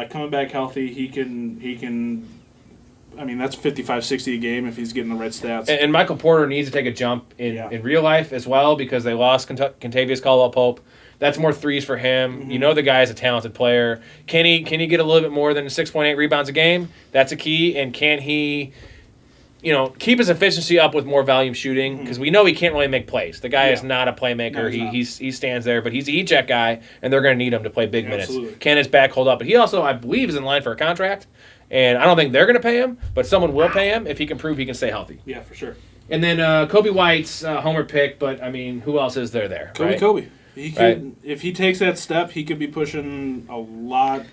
Coming back healthy, he can. I mean, that's 55, 60 a game if he's getting the right stats. And Michael Porter needs to take a jump in real life as well, because they lost Contavious Caldwell-Pope. That's more threes for him. Mm-hmm. You know the guy is a talented player. Can he get a little bit more than 6.8 rebounds a game? That's a key. And can he, keep his efficiency up with more volume shooting? Because we know he can't really make plays. The guy is Mm-hmm. Yeah. not a playmaker. No, he's not. He stands there, but he's a heat-check guy, and they're going to need him to play big Absolutely. minutes. Can his back hold up? But he also, I believe, is in line for a contract. And I don't think they're going to pay him, but someone will pay him if he can prove he can stay healthy. Yeah, for sure. And then Kobe White's homer pick, but I mean, who else is there? Right? Kobe. He could, if he takes that step, he could be pushing a lot.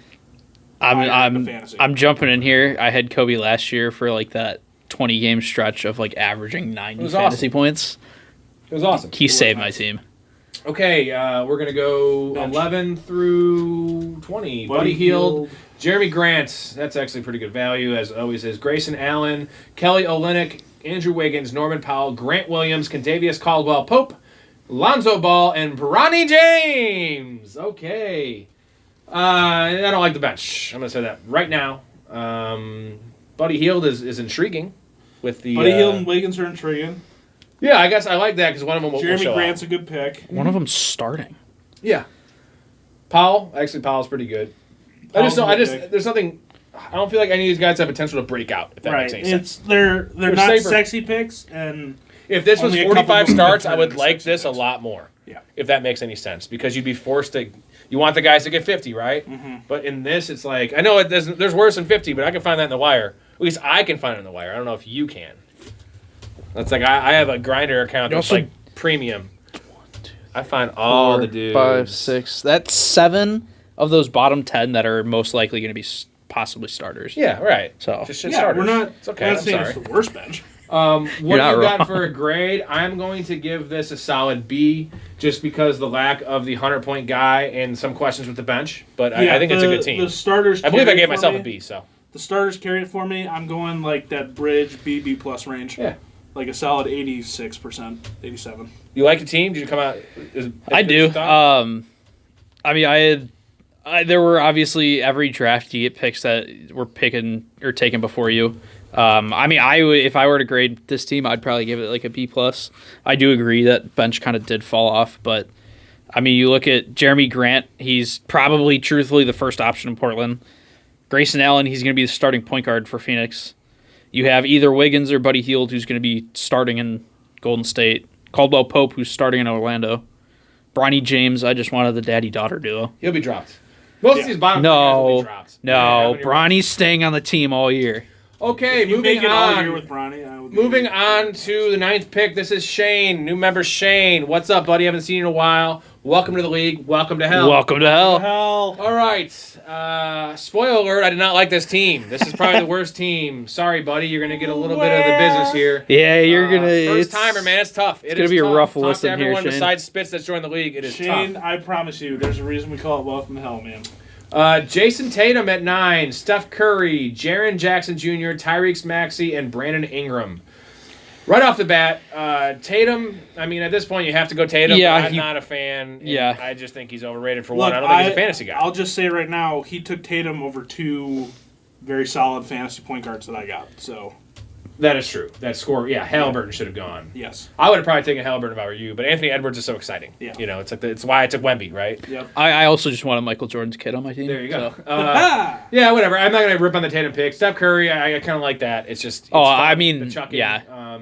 higher in the fantasy. I'm jumping in here. I had Kobe last year for like that 20 game stretch of like averaging 90 was fantasy awesome. points. It was awesome. He saved my team. Okay, we're gonna go Bench. 11 through 20. Buddy Hield, Jeremy Grant. That's actually pretty good value, as always is. Grayson Allen, Kelly Olynyk, Andrew Wiggins, Norman Powell, Grant Williams, Contavious Caldwell-Pope, Lonzo Ball, and Bronny James. Okay. I don't like the bench. I'm gonna say that right now. Buddy Hield is intriguing. with the. Buddy Hield and Wiggins are intriguing. Yeah, I guess I like that because one of them will Jeremy show Grant's up. a good pick. One of them's starting. Yeah. Powell's pretty good. Powell's a good pick. There's nothing. I don't feel like any of these guys have potential to break out. If that Right. makes any sense. They're They're not safer. sexy picks, and If this was only a couple 45 of them starts, I turn would into like sexy this a picks. lot more. Yeah. If that makes any sense, because you'd be forced to. You want the guys to get 50, right? Mm-hmm. But in this, it's like I know there's worse than 50, but I can find that in the wire. At least I can find it in the wire. I don't know if you can. That's like I have a grinder account that's also- like premium. I find all the dudes. 5, 6. That's 7 of those bottom 10 that are most likely going to be possibly starters. Yeah, right. So Just shit yeah, starters. we're not. It's okay. We're I'm not saying sorry. it's the worst bench. What You're not you got wrong. for a grade? I'm going to give this a solid B, just because the lack of the 100-point guy and some questions with the bench. But I think it's a good team. The starters. I believe I carry gave it for myself me. a B. So The starters carry it for me. I'm going like that bridge B plus range. yeah, Like a solid 86%, 87. you like the team? Did you come out? I do. I mean, there were obviously every draft you get picks that were picking or taken before you. I mean, if I were to grade this team, I'd probably give it like a B plus. I do agree that bench kind of did fall off, but I mean, you look at Jeremy Grant, he's probably truthfully the first option in Portland. Grayson Allen, he's going to be the starting point guard for Phoenix. You have either Wiggins or Buddy Hield, who's going to be starting in Golden State. Caldwell Pope, who's starting in Orlando. Bronny James, I just wanted the daddy-daughter duo. He'll be dropped. Most of these bottom guys will No, be dropped. no, Yeah, Bronny's staying on the team all year. Okay, You moving make it all year on. with Bronny. I would Moving on to the 9th pick. This is Shane, new member Shane. What's up, buddy? Haven't seen you in a while. Welcome to the league. Welcome to hell. Welcome to hell. Hell. All right. Spoiler alert, I did not like this team. This is probably the worst team. Sorry, buddy. You're going to get a little bit of the business here. Yeah, you're gonna. First timer, man. It's tough. It's gonna be a tough. rough Talk listen to here, everyone Shane. besides Spitz that's joined the league. It is Shane, tough. I promise you, there's a reason we call it Welcome to Hell, man. Jason Tatum at 9, Steph Curry, Jaren Jackson Jr., Tyrese Maxey, and Brandon Ingram. Right off the bat, Tatum, I mean, at this point, you have to go Tatum. Yeah, I'm not a fan. and Yeah. I just think he's overrated for Look, one. I don't think he's a fantasy guy. I'll just say right now, he took Tatum over 2 very solid fantasy point guards that I got. So, That is true. That score, yeah, Halliburton should have gone. yes. I would have probably taken Halliburton if I were you, but Anthony Edwards is so exciting. Yeah. You know, it's like it's why I took Wemby, right? Yep. I also just wanted Michael Jordan's kid on my team. There you go. so. Yeah, whatever. I'm not gonna rip on the Tatum pick. Steph Curry, I kind of like that. It's just. It's fun, I mean, the chucking. yeah.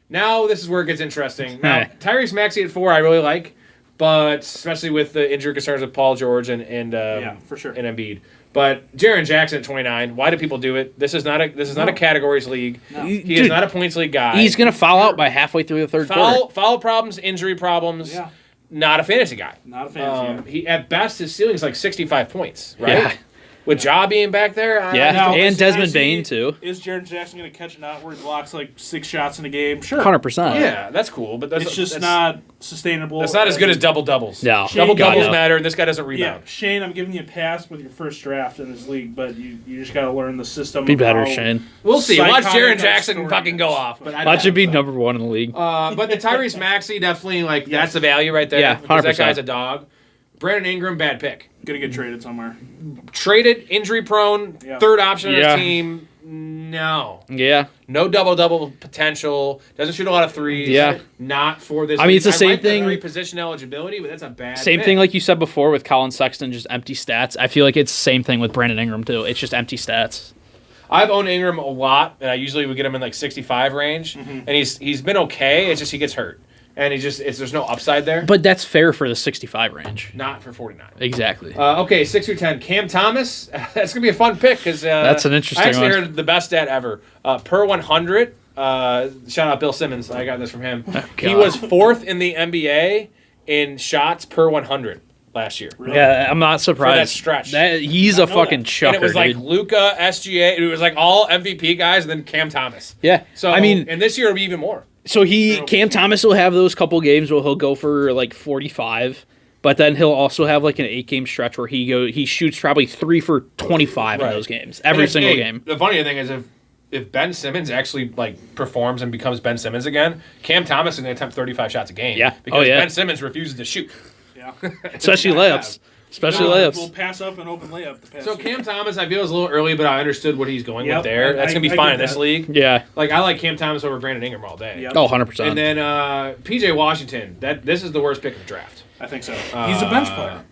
Now this is where it gets interesting. Now Tyrese Maxey at 4, I really like, but especially with the injury concerns of Paul George and Yeah, for sure. and Embiid. But Jaren Jackson at 29. Why do people do it? This is not a categories league. He is Dude, not a points league guy. He's gonna foul out by halfway through the third quarter. foul problems, injury problems. Yeah. Not a fantasy guy. Not a fantasy guy. He at best his ceiling is like 65 points, right? Yeah. With Ja being back there, Yeah. Now, and is- Desmond is he- Bane, too. Is Jaren Jackson going to catch a knot where he blocks like 6 shots in a game? Sure. 100%. yeah, that's cool, but It's just not sustainable. That's not as good as double doubles. No. double God, doubles no. matter, and this guy doesn't Yeah, rebound. Shane, I'm giving you a pass with your first draft in this league, but you just got to learn the system. Be of better, how- Shane. We'll see. Watch Psychotic Jaren that Jackson story fucking go is. off, but I That should be number 1 in the league. But the Tyrese Maxey definitely that's the value right there. Yeah, because that 100%. guy's a dog. Brandon Ingram, bad pick. Gonna get traded somewhere. Traded, injury prone, Yeah. third option on Yeah. his team. No. Yeah. No double-double potential. Doesn't shoot a lot of threes. Yeah. Not for this. I mean, it's the league. same like thing- The reposition eligibility, but that's a bad Same pick. thing like you said before with Colin Sexton, just empty stats. I feel like it's the same thing with Brandon Ingram, too. It's just empty stats. I've owned Ingram a lot, and I usually would get him in like 65 range, Mm-hmm. and he's been okay. It's just he gets hurt, and there's no upside there. But that's fair for the 65 range. Not for 49. Exactly. Okay, 6 through 10. Cam Thomas. That's gonna be a fun pick because That's an interesting I actually one. heard the best stat ever. Per 100. Shout out Bill Simmons. I got this from him. He God. was 4th in the NBA in shots per 100 last year. Yeah, I'm not surprised. stretch. He's a know fucking that. chucker, And it was like dude. Luka, SGA. It was like all MVP guys, and then Cam Thomas. Yeah. So I mean, and this year it'll be even more. so Cam Thomas will have those couple games where he'll go for like 45, but then he'll also have like an 8-game stretch where he shoots probably 3 for 25 in Right. those games, And every if- single hey, game. The funny thing is if Ben Simmons actually like performs and becomes Ben Simmons again, Cam Thomas is going to attempt 35 shots a game. Yeah. Because Oh, yeah. Ben Simmons refuses to shoot. Yeah. Especially not layups. especially We'll layups. pass up an open layup. The pass So Cam Thomas, I feel is a little early, but I understood what he's going Yep, with there. That's gonna be I fine get in this that. league. Yeah. Like I like Cam Thomas over Brandon Ingram all day. Yep. Oh, 100%. And then PJ Washington. This is the worst pick of the draft. I think so. He's a bench player.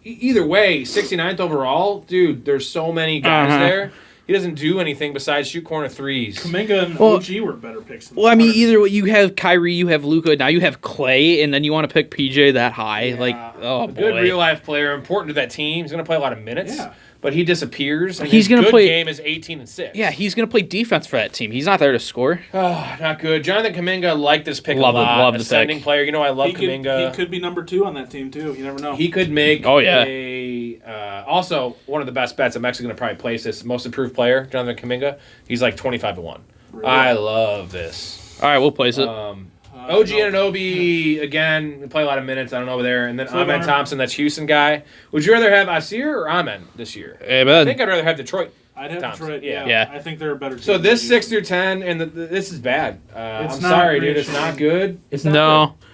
Either way, 69th overall, dude. There's so many guys Uh-huh. there. He doesn't do anything besides shoot corner threes. Kaminga and Well- OG were better picks. Than Well, I mean, 100%. either way, you have Kyrie, you have Luka, now you have Clay, and then you want to pick PJ that high. Yeah. Like, oh, A boy. good real life player, important to that team. He's going to play a lot of minutes, Yeah. but he disappears. And He's his gonna good play- game is 18 and 6. Yeah, he's going to play defense for that team. He's not there to score. Oh, not good. Jonathan Kuminga liked this pick Love a it, lot. love the Ascending pick. player. You know I love he Kuminga. could be number 2 on that team too. You never know. He could make Oh, yeah. also one of the best bets. I'm actually going to probably place this most improved player, Jonathan Kuminga. He's like 25-1. Really? I love this. All right, we'll place it. OG Anunoby, again, play a lot of minutes. I don't know over there. And then So Amen far- Thompson, that's Houston guy. Would you rather have Asir or Amen this year? Hey, I bud. think I'd rather have Detroit. I'd have Thompson, Detroit. yeah. Yeah. I think they're a better team. So this than 6 you. through 10, and this is bad. I'm not sorry, dude. great, It's not Shane. good. It's not No. good.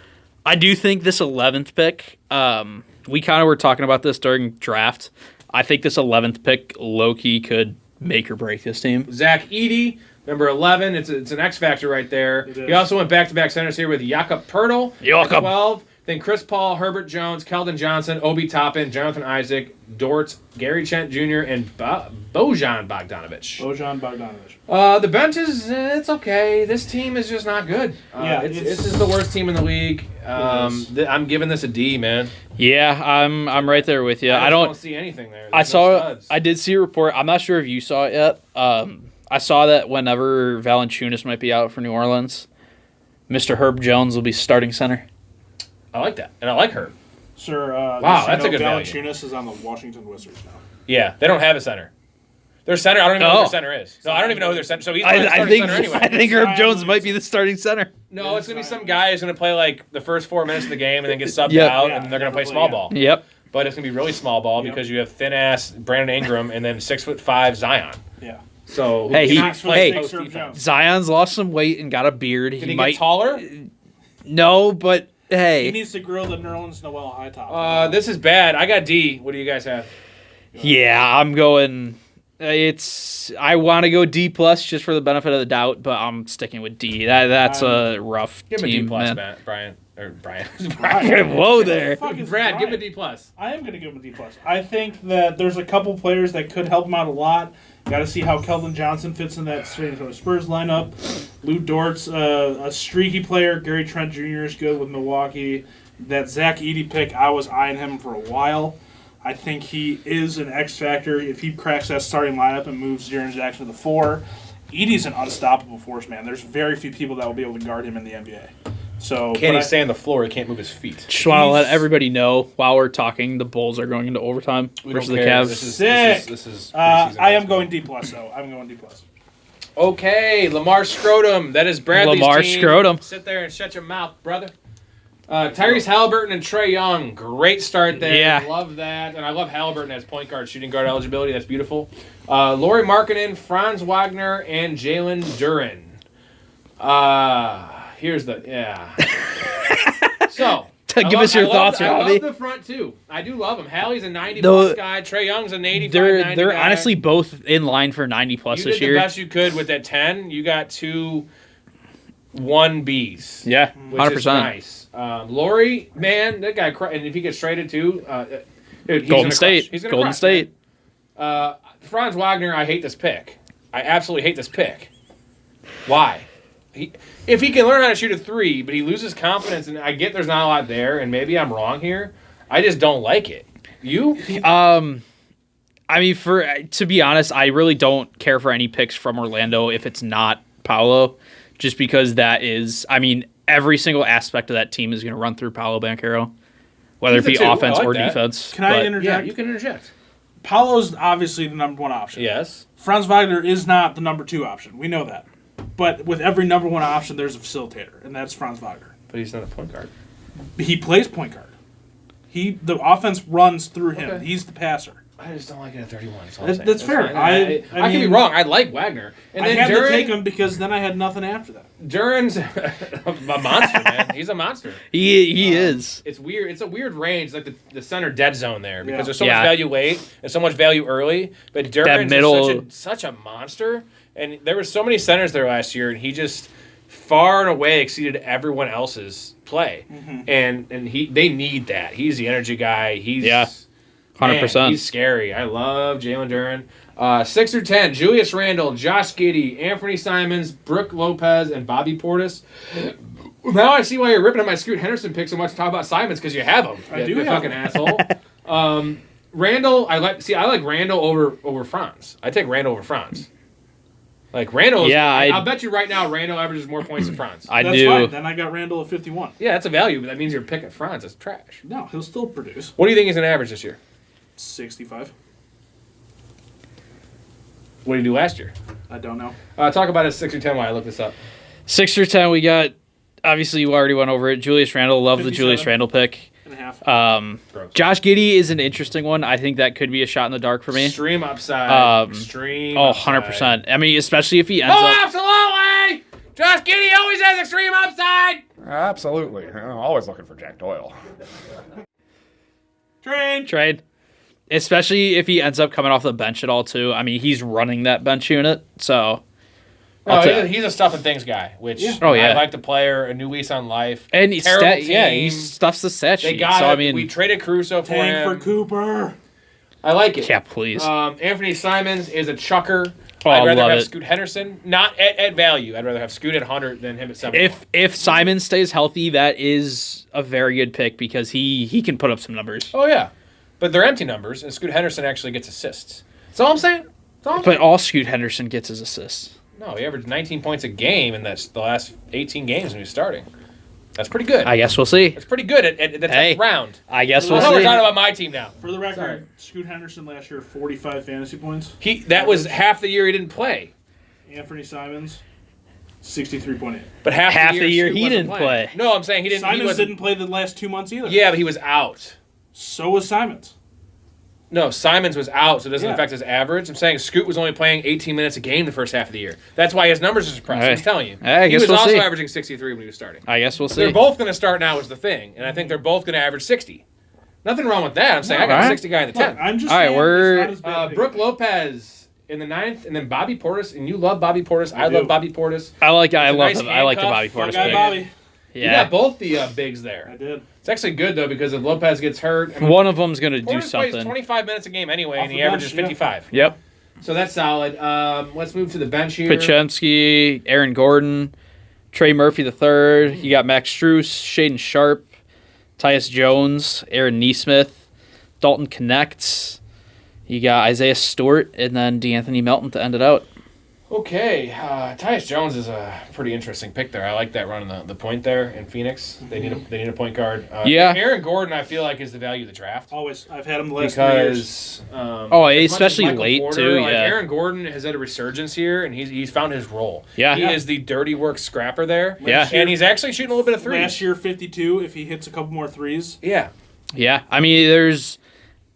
I do think this 11th pick, we kind of were talking about this during draft. I think this 11th pick, low-key, could make or break this team. Zach Edey, number 11. It's an X factor right there. It He is. also went back-to-back centers here with Jakob Pertl at Jakob. 12. Then Chris Paul, Herbert Jones, Keldon Johnson, Obi Toppin, Jonathan Isaac, Dort, Gary Trent Jr., and Bojan Bogdanovic. Bojan Bogdanovic. The bench is it's okay. This team is just not good. Yeah, this is the worst team in the league. is. I'm giving this a D, man. Yeah, I'm right there with you. I I just don't. see anything there. I There's no saw. studs. I did see a report. I'm not sure if you saw it yet. I saw that whenever Valanciunas might be out for New Orleans, Mr. Herb Jones will be starting center. I like that, and I like her. Sir, Wow, that's a good value. Valanciunas is on the Washington Wizards now. Yeah, they don't have a center. Their center, I don't even know who Oh. their center is. No, I don't even know who their center. So he's not I the starting think. center anyway. I think Herb Zion Jones might be Williamson. the starting center. No, it's gonna be some guy who's gonna play like the first 4 minutes of the game and then get subbed Yep. out, Yeah, and they're gonna play never small play, ball. Yep. But it's gonna be really small ball Yep. because you have thin ass Brandon Ingram and then 6'5" Zion. Yeah. So Hey, who he- cannot play hey. post Herb defense. Jones. Zion's lost some weight and got a beard. Can he might get taller? No, but He hey, needs to grill the Nerlens Noel high top. This is bad. I got D. What do you guys have? yeah, I'm going. I want to go D plus just for the benefit of the doubt, but I'm sticking with D. That's a rough Give him a team, D plus, man. Matt. Brian or Brian. Whoa there. Fuck is Brad, give him a Brian? D plus. I am going to give him a D plus. I think that there's a couple players that could help him out a lot. Got to see how Keldon Johnson fits in that San Antonio Spurs lineup. Lou Dort's a streaky player. Gary Trent Jr. is good with Milwaukee. That Zach Edey pick, I was eyeing him for a while. I think he is an X factor if he cracks that starting lineup and moves Jaren Jackson to the 4. Edey's an unstoppable force, man. There's very few people that will be able to guard him in the NBA. So Can't but he stay on the floor? He can't move his feet. Just want to let everybody know while we're talking, the Bulls are going into overtime We versus don't the care. Cavs. Sick. This is I preseason am basketball. going D plus though. I'm going D plus. Okay, Lamar Scrotum. That is Bradley's Lamar team. Scrotum. Sit there and shut your mouth, brother. Tyrese Halliburton and Trae Young. Great start there. Yeah. Love that. And I love Halliburton as point guard, shooting guard eligibility. That's beautiful. Laurie Markkinen, Franz Wagner, and Jalen Duren. Here's the, yeah. So. Give us your thoughts, I Robbie. love the front, too. I do love him. Hallie's a 90-plus No, guy. Trae Young's an 85, They're 90 they're guy. honestly both in line for 90 plus You this did the year. best you could with that 10. You got 2 1Bs. Yeah, Which 100%. is nice. Laurie, man, that guy, and if he gets traded too, dude, he's Golden gonna State. crush. He's gonna Golden crush, State. man. Franz Wagner, I hate this pick. I absolutely hate this pick. Why? If he can learn how to shoot a 3, but he loses confidence, and I get there's not a lot there, and maybe I'm wrong here. I just don't like it. You? I mean, to be honest, I really don't care for any picks from Orlando if it's not Paolo, just because that is, I mean, every single aspect of that team is going to run through Paolo Banchero, whether He's it be a 2. I offense like or that. defense. Can I But- interject? Yeah, you can interject. Paolo's obviously the number 1 option. Yes. Franz Wagner is not the number 2 option. We know that. But with every number 1 option, there's a facilitator, and that's Franz Wagner. But he's not a point guard. He plays point guard. The offense runs through him. Okay. He's the passer. I just don't like it at 31. That's, all I'm That's- saying. that's fair. fine. I I could be mean- wrong. I like Wagner. And I then had to Duran, take him because then I had nothing after that. Duran's a monster, man. He's a monster. He is. It's weird. It's a weird range, like the center dead zone there, because Yeah. there's so Yeah. much value late and so much value early. But Duran's middle- such a monster, and there were so many centers there last year, and he just far and away exceeded everyone else's play. And they need that. He's the energy guy. He's Yeah. 100%. Man, he's scary. I love Jalen Duran. 6 through 10, Julius Randle, Josh Giddey, Anthony Simons, Brooke Lopez, and Bobby Portis. Now I see why you're ripping up my Scoot Henderson pick so much to talk about Simons, because you have him. I do you have fucking him. asshole. Randall, I like Randall over Franz. I take Randall over Franz. Like Randall, Yeah, I'll bet you right now Randall averages more points than Franz. I That's knew. fine. Then I got Randall at 51. Yeah, that's a value, but that means your pick at Franz is trash. No, he'll still produce. What do you think he's going to average this year? 65. What did he do last year? I don't know. Talk about his 6 through 10 while I look this up. 6 through 10, we got, obviously, you already went over it. Julius Randle, love the 57. Julius Randle pick. And a half. Gross. Josh Giddey is an interesting one. I think that could be a shot in the dark for me. Extreme upside. Um, Extreme Oh, upside. 100%. I mean, especially if he ends Oh, up. absolutely! Josh Giddey always has extreme upside! Absolutely. I'm always looking for Jack Doyle. Trade. Especially if he ends up coming off the bench at all, too. I mean, he's running that bench unit, so. No, I'll he's take- he's a stuff and things guy, which Oh, yeah. I like the player, a new lease on life. And he's Terrible he team. stuffs the stat They sheet. got So, it. I mean, We traded Caruso for Tank him. for Cooper. I like it. yeah, please. Anthony Simons is a chucker. Oh, I'd I rather love have it. Scoot Henderson, not at value. I'd rather have Scoot at 100 than him at 70. If Simon stays healthy, that is a very good pick because he can put up some numbers. Oh, yeah. But they're empty numbers, and Scoot Henderson actually gets assists. That's all I'm saying. That's all I'm But saying. all Scoot Henderson gets is assists. No, he averaged 19 points a game in the last 18 games when he was starting. That's pretty good. I guess we'll see. That's pretty good at the 10th Hey. round. I guess I we'll know we're see. talking about my team now. For the record, Sorry. Scoot Henderson last year, 45 fantasy points. That was half the year he didn't play. Anthony Simons, 63.8. But half the year Scoot he wasn't didn't playing. play. No, I'm saying he didn't. he Simons wasn't- didn't play the last 2 months either. Yeah, but he was out. So was Simons. No, Simons was out, so it doesn't Yeah. affect his average. I'm saying Scoot was only playing 18 minutes a game the first half of the year. That's why his numbers are suppressed. Hey. I'm telling you. Hey, I he guess was we'll also see. averaging 63 when he was starting. I guess we'll see. They're both going to start now is the thing, and I think they're both going to average 60. Nothing wrong with that. I'm saying I got a Alright. 60 guy in the 10. Look, I'm just All right, saying we're- it's not as bad a pick. Brooke Lopez in the 9th, and then Bobby Portis, and you love Bobby Portis. I do. love Bobby Portis. I like a the nice Bobby handcuff. Portis Guy pick. Bobby. You Yeah. got both the bigs there. I did. It's actually good, though, because if Lopez gets hurt, I mean, One of them's gonna do Portis plays something. 25 minutes a game anyway, Off and he the bench, averages yeah. 55. Yep. So that's solid. Let's move to the bench here. Pachensky, Aaron Gordon, Trey Murphy III. You got Max Struess, Shaden Sharp, Tyus Jones, Aaron Neesmith, Dalton Connects. You got Isaiah Stewart, and then DeAnthony Melton to end it out. Okay, Tyus Jones is a pretty interesting pick there. I like that running the point there in Phoenix. They need a point guard. Yeah. Aaron Gordon, I feel like, is the value of the draft. Always. I've had him the last 3 years. Because Oh, as much as especially Michael late, Porter, too, like yeah. Aaron Gordon has had a resurgence here, and he's found his role. Yeah. He is the dirty work scrapper there. Yeah. And he's actually shooting a little bit of threes. Last year, 52. If he hits a couple more threes. Yeah. Yeah, I mean, there's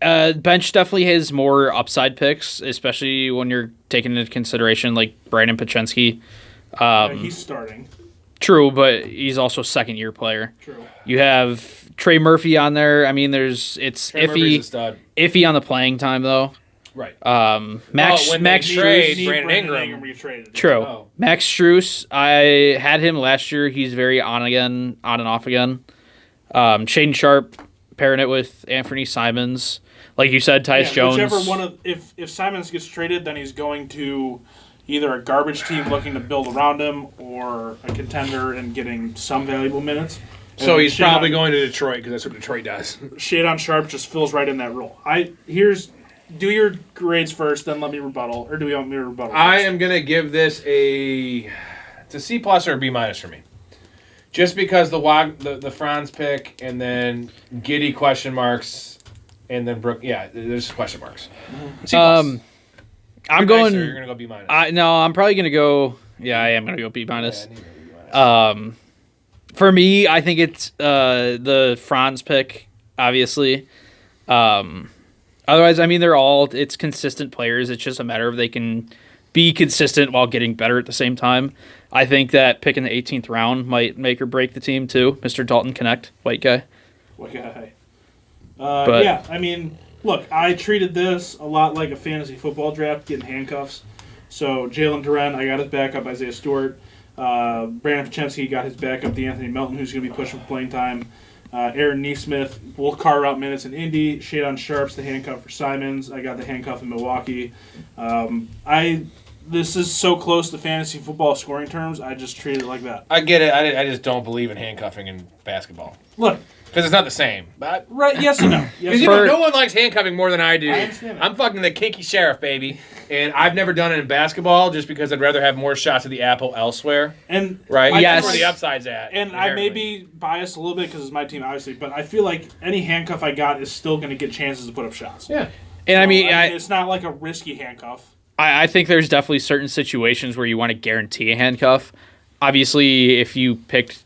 bench definitely has more upside picks, especially when you're taking into consideration like Brandon Pachensky. He's starting. True, but he's also a second-year player. True. You have Trey Murphy on there. I mean, it's Trey Murphy's a iffy, stud. iffy on the playing time though. Right. Max when Max they trade Strus. Brandon Ingram. retraded. True. Oh. Max Struess, I had him last year. He's very on and off again. Shaden Sharp, pairing it with Anthony Simons. Like you said, Tyus Jones. Whichever one of if Simons gets traded, then he's going to either a garbage team looking to build around him or a contender and getting some valuable minutes. So And he's probably Shadon- going to Detroit because that's what Detroit does. Shadon Sharp just fills right in that role. Do your grades first, then let me rebuttal, or do we want me to rebuttal? I first? am going to give this it's a C plus or a B minus for me. Just because the Franz pick and then Giddy question marks and then Brooke, yeah, there's question marks. C plus. I'm You're going. nicer, you're going to go B minus. I'm probably gonna go. Yeah, I am gonna go B minus. Yeah, I need to go B minus. For me, I think it's the Franz pick, obviously. Otherwise, I mean, it's consistent players. It's just a matter of they can be consistent while getting better at the same time. I think that picking the 18th round might make or break the team too. Mr. Dalton Connect, white guy. What guy? But- Yeah, I mean, look, I treated this a lot like a fantasy football draft, getting handcuffs. So Jalen Duren, I got his backup, Isaiah Stewart. Brandon Pachensky got his backup, DeAnthony Melton, who's going to be pushing for playing time. Aaron Neesmith will carve out minutes in Indy. Shadon Sharp's the handcuff for Simons. I got the handcuff in Milwaukee. This is so close to fantasy football scoring terms, I just treat it like that. I get it. I just don't believe in handcuffing in basketball. Look, Because it's not the same. But right, yes and no. Yes Because and you no. know, no one likes handcuffing more than I do. I understand that. I'm fucking the kinky sheriff, baby. And I've never done it in basketball just because I'd rather have more shots of the apple elsewhere. And Right? Yes. That's where the upside's at. And I may inherently. be biased a little bit because it's my team, obviously, but I feel like any handcuff I got is still going to get chances to put up shots. Yeah. And I So, mean, it's not like a risky handcuff. I think there's definitely certain situations where you want to guarantee a handcuff. Obviously, if you picked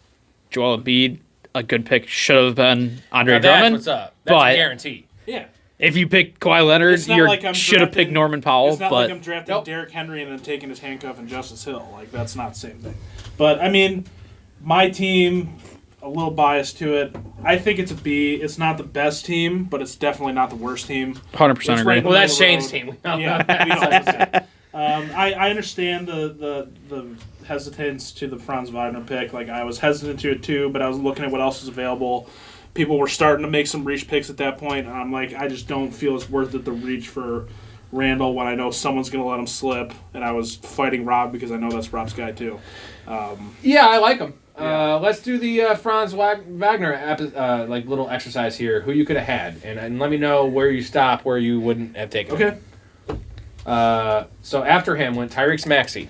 Joel Embiid, a good pick should have been Andre Now that's Drummond. what's up. That's but a guarantee. Yeah. if you picked Kawhi Leonard, It's not you like I'm should have drafting- picked Norman Powell. It's not But like I'm drafting Nope. Derrick Henry and then taking his handcuff and Justice Hill. Like, that's not the same thing. But, I mean, my team, a little biased to it. I think it's a B. It's not the best team, but it's definitely not the worst team. 100% It's agree. right in the Well, that's middle of Shane's the team. road. Yeah, we all understand. I understand the hesitance to the Franz Wagner pick. Like, I was hesitant to it too, but I was looking at what else was available. People were starting to make some reach picks at that point, and I'm like, I just don't feel it's worth it to reach for Randall when I know someone's going to let him slip. And I was fighting Rob because I know that's Rob's guy too. Yeah, I like him. Yeah. Let's do the Franz Wagner like little exercise here. Who you could have had, and let me know where you stop, where you wouldn't have taken. Okay. him. So after him went Tyrese Maxey.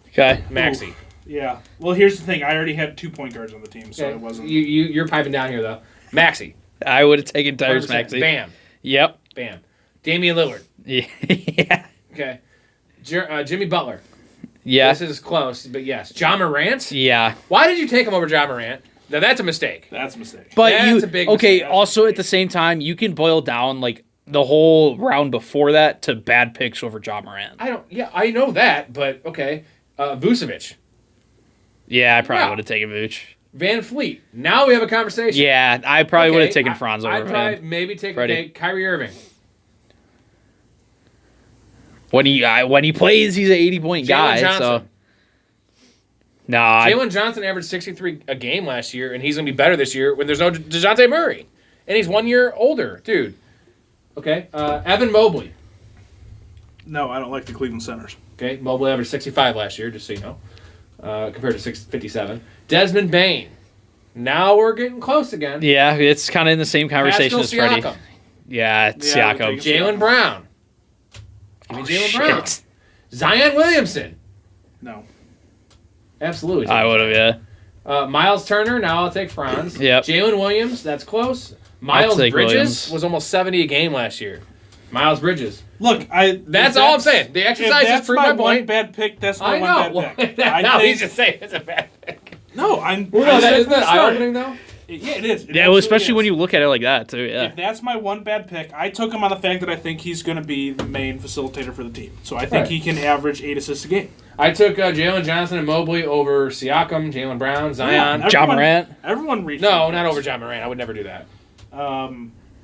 Okay. Maxey. Yeah. Well, here's the thing. I already had 2 point guards on the team, so Okay. it wasn't. You're piping down here though. Maxey. I would have taken Tyrese 100%. Maxey. Bam. Yep. Bam. Damian Lillard. Yeah. Okay. Jimmy Butler. Yeah. This is close, but yes. John Morant. Yeah. Why did you take him over John Morant? Now that's a mistake. That's a mistake. But That's a big okay, mistake. also at the same time, you can boil down like the whole round before that to bad picks over John Morant. I know that, but okay. Vucevic. Yeah, I probably Yeah. would have taken Vooch. Van Fleet. Now we have a conversation. Yeah, I probably would have Okay, taken Franz over I'd probably him. maybe take Freddie. Kyrie Irving. When he plays, he's an 80-point guy. Jalen So Johnson. no, Jalen Johnson averaged 63 a game last year, and he's going to be better this year when there's no DeJounte Murray. And he's 1 year older, dude. Okay. Evan Mobley. No, I don't like the Cleveland Centers. Okay. Mobley averaged 65 last year, just so you know, compared to 57. Desmond Bain. Now we're getting close again. yeah, it's kind of in the same conversation Pascal as Freddie. Siakam. Yeah, it's Yeah, I would Siakam. take him. Jalen Brown. Give me Oh, Jalen shit. Brown. Zion Williamson. No. Absolutely. I would have, yeah. Miles Turner. Now I'll take Franz. Yep. Jalen Williams. That's close. Miles take Bridges Williams. was almost 70 a game last year. Miles Bridges. Look, That's all I'm saying. The If exercise that's just proved my my one point. bad pick, that's my I one know. bad pick. No, I he's think, just saying it's a bad pick. no, I'm. Well, I no, said isn't that from the start. eye-opening though? Yeah, it is. It Yeah, well, absolutely especially when is. you look at it like that, too. Yeah. If that's my one bad pick, I took him on the fact that I think he's going to be the main facilitator for the team. So I think Right. he can average 8 assists a game. I took Jalen Johnson and Mobley over Siakam, Jalen Brown, Zion. Yeah, John Morant? Everyone reached. No, for not picks. over John Morant. I would never do that.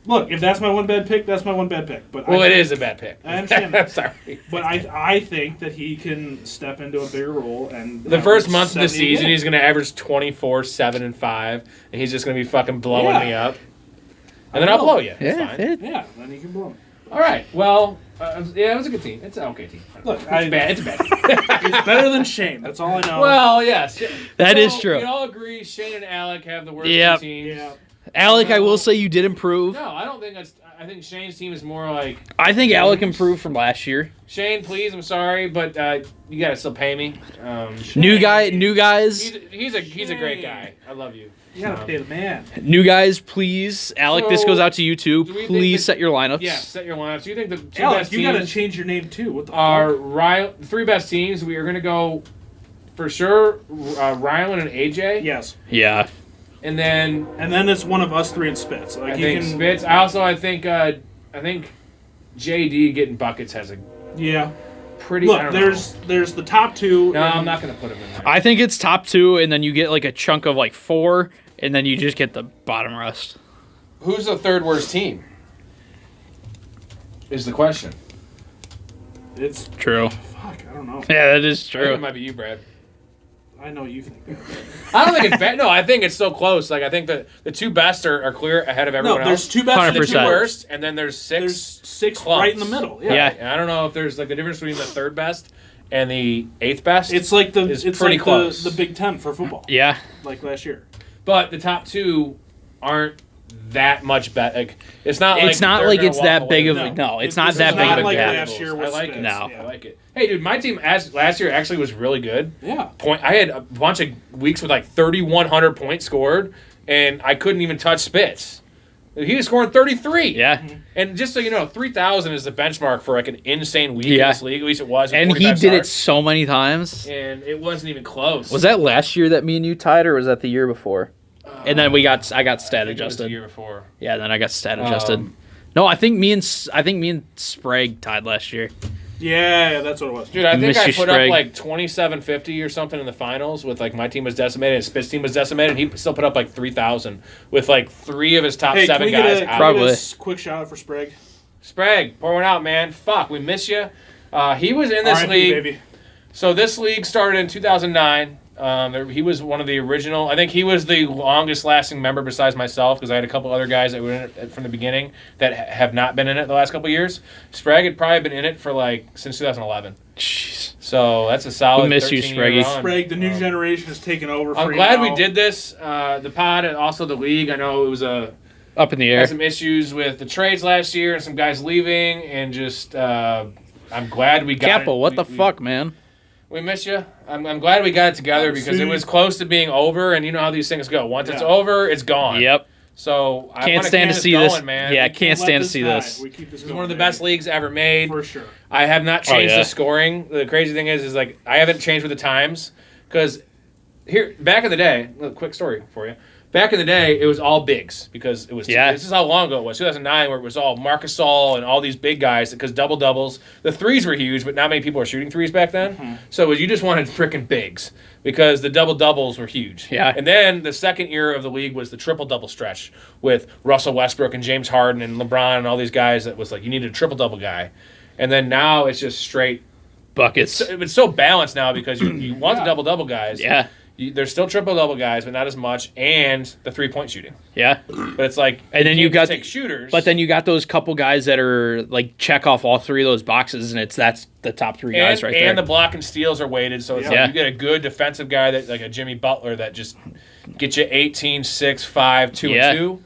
Look, if that's my one bad pick, that's my one bad pick. But Well, I it think- is a bad pick. I understand I'm that. sorry. But I think that he can step into a bigger role and The first month of the 70 a season, game. he's going to average 24, 7, and 5, and he's just going to be fucking blowing Yeah. me up. And then I'll blow you. It's Yeah, fine. it- Yeah, then he can blow him. All right. Well, yeah, it was a good team. It's an okay team. Look, it's bad. It's bad. He's better than Shane. That's all I know. Well, yes. That So, is true. We all agree Shane and Alec have the worst Yep. two teams. yeah. Alec, I will say you did improve. No, I don't think that's. I think Shane's team is more like I think Alec improved from last year. Shane. Please, I'm sorry, but you gotta still pay me. New guys, He's a great guy. I love you. You gotta pay the man. new guys, please. Alec, this So, goes out to you too. do we think Please that- set your lineups. Yeah, set your lineups. Do you think the two Alex, best you gotta teams change your name too. What the are fuck? the three best teams? We are gonna go for sure. Rylan and AJ, Yes. Yeah. and then And then it's one of us three and Spitz. Like I you think can Spitz. I think JD getting buckets has a Yeah. pretty. I Look, don't there's the top two. know. No, and- I'm not going to put him in there. I think it's top 2, and then you get like a chunk of like 4, and then you just get the bottom rest. Who's the third worst team? Is the question. It's True. fuck. I don't know. Yeah, that is I think it true. might be you, Brad. I know you think that. I don't think it's bad. No, I think it's so close. Like I think the two best are clear ahead of everyone No, there's else. two best and The the two 100%. worst, and then there's 6. There's 6 clumps. right in the middle. Yeah. Yeah. And I don't know if there's like the difference between the third best and the 8th best. It's like the It's it's pretty like close. the Big Ten for football. Yeah. Like last year. But the top 2 aren't that much better. Like it's not. It's like not they're like gonna it's walk that away big with of it. a no. It's This not is that big not of a like gap. last year I with like it. Spence. No. Yeah. I like it. Hey, dude, my team last year actually was really good. Yeah. I had a bunch of weeks with like 3,100 points scored, and I couldn't even touch Spitz. He was scoring 33. Yeah. And just so you know, 3,000 is the benchmark for like an insane week in Yeah. this league. At least it was. with And he 45 did it starts. so many times. And it wasn't even close. Was that last year that me and you tied, or was that the year before? And then I got stat I think it was the adjusted. year before. Yeah, then I got stat adjusted. Um, No, I think me and Sprague tied last year. Yeah, that's what it was. Dude, I think Miss I you, put Sprague. up like 2750 or something in the finals with like my team was decimated and Spitz team was decimated. And he still put up like 3,000 with like 3 of his top Hey, can 7 we guys get a, out. Probably. quick shout out for Sprague? Sprague, pour one out, man. Fuck, we miss you. He was in this R.I.P., league. baby. So this league started in 2009. He was one of the original. I think he was the longest lasting member besides myself because I had a couple other guys that were in it from the beginning that have not been in it the last couple years. Sprague had probably been in it for like since 2011. Jeez. So that's a solid. We miss you, 13-year Spraggy. run. Sprague, the new generation has taken over for I'm you glad we now. did this. The pod and also the league. I know it was Up in the air. had some issues with the trades last year and some guys leaving and just. I'm glad we got Capo, it. what the fuck, man? We miss you. I'm glad we got it together because it was close to being over, and you know how these things go. Once it's Yeah. over, it's gone. Yep. So I Can't wanna stand keep to see going, this. man. Yeah, We can't Let stand to this see die. this. We keep this It's going, one of the baby. best leagues ever made. For sure. I have not changed yeah. the scoring. The crazy thing is like I haven't changed with the times because here back in the day, a quick story for you. Back in the day, it was all bigs because it was. Yeah. This is how long ago it was. 2009, where it was all Marcus Gasol and all these big guys because double doubles. The threes were huge, but not many people were shooting threes back then. Mm-hmm. So you just wanted freaking bigs because the double doubles were huge. Yeah. And then the second era of the league was the triple double stretch with Russell Westbrook and James Harden and LeBron and all these guys. That was like you needed a triple double guy, and then now it's just straight. Buckets. It's so balanced now because you want the double double guys. Yeah. There's still triple double guys, but not as much, and the 3-point shooting. Yeah. But it's like, And then you can't got take shooters. But then you got those couple guys that are like check off all 3 of those boxes, and that's the top 3 guys right there. and the block and steals are weighted, so it's Yeah. like you get a good defensive guy that like a Jimmy Butler that just gets you 18, 6, 5, 2, Yeah. and 2.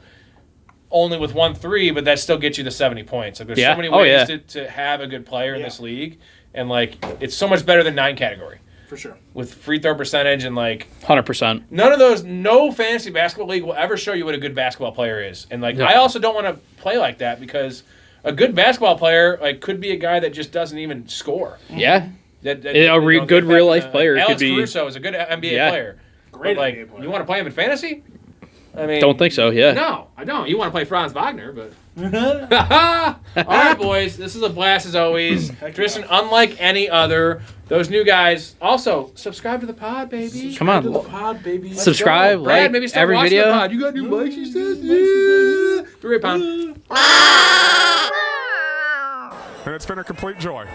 Only with 1 3, but that still gets you the 70 points. Like there's Yeah. so many Oh, ways yeah. to have a good player in Yeah. this league, and like it's so much better than 9 category For sure. with free throw percentage and like 100%. none of those, no fantasy basketball league will ever show you what a good basketball player is. And like, No. I also don't want to play like that because a good basketball player like could be a guy that just doesn't even score. Yeah. That, Yeah, a good get back real to life player Alex could be- Caruso is a good NBA Yeah. player. Great But, like, NBA player. you want to play him in fantasy? I mean, Don't think so. Yeah. No, I don't. You want to play Franz Wagner, but. All right, boys. This is a blast as always. Tristan, unlike any other, those new guys. Also, subscribe to the pod, baby. Come on. To the pod, baby. Let's Subscribe, go. Brad, like maybe start every watching video. The pod. You got new mics, he says? Yeah. 3 pound. And it's been a complete joy.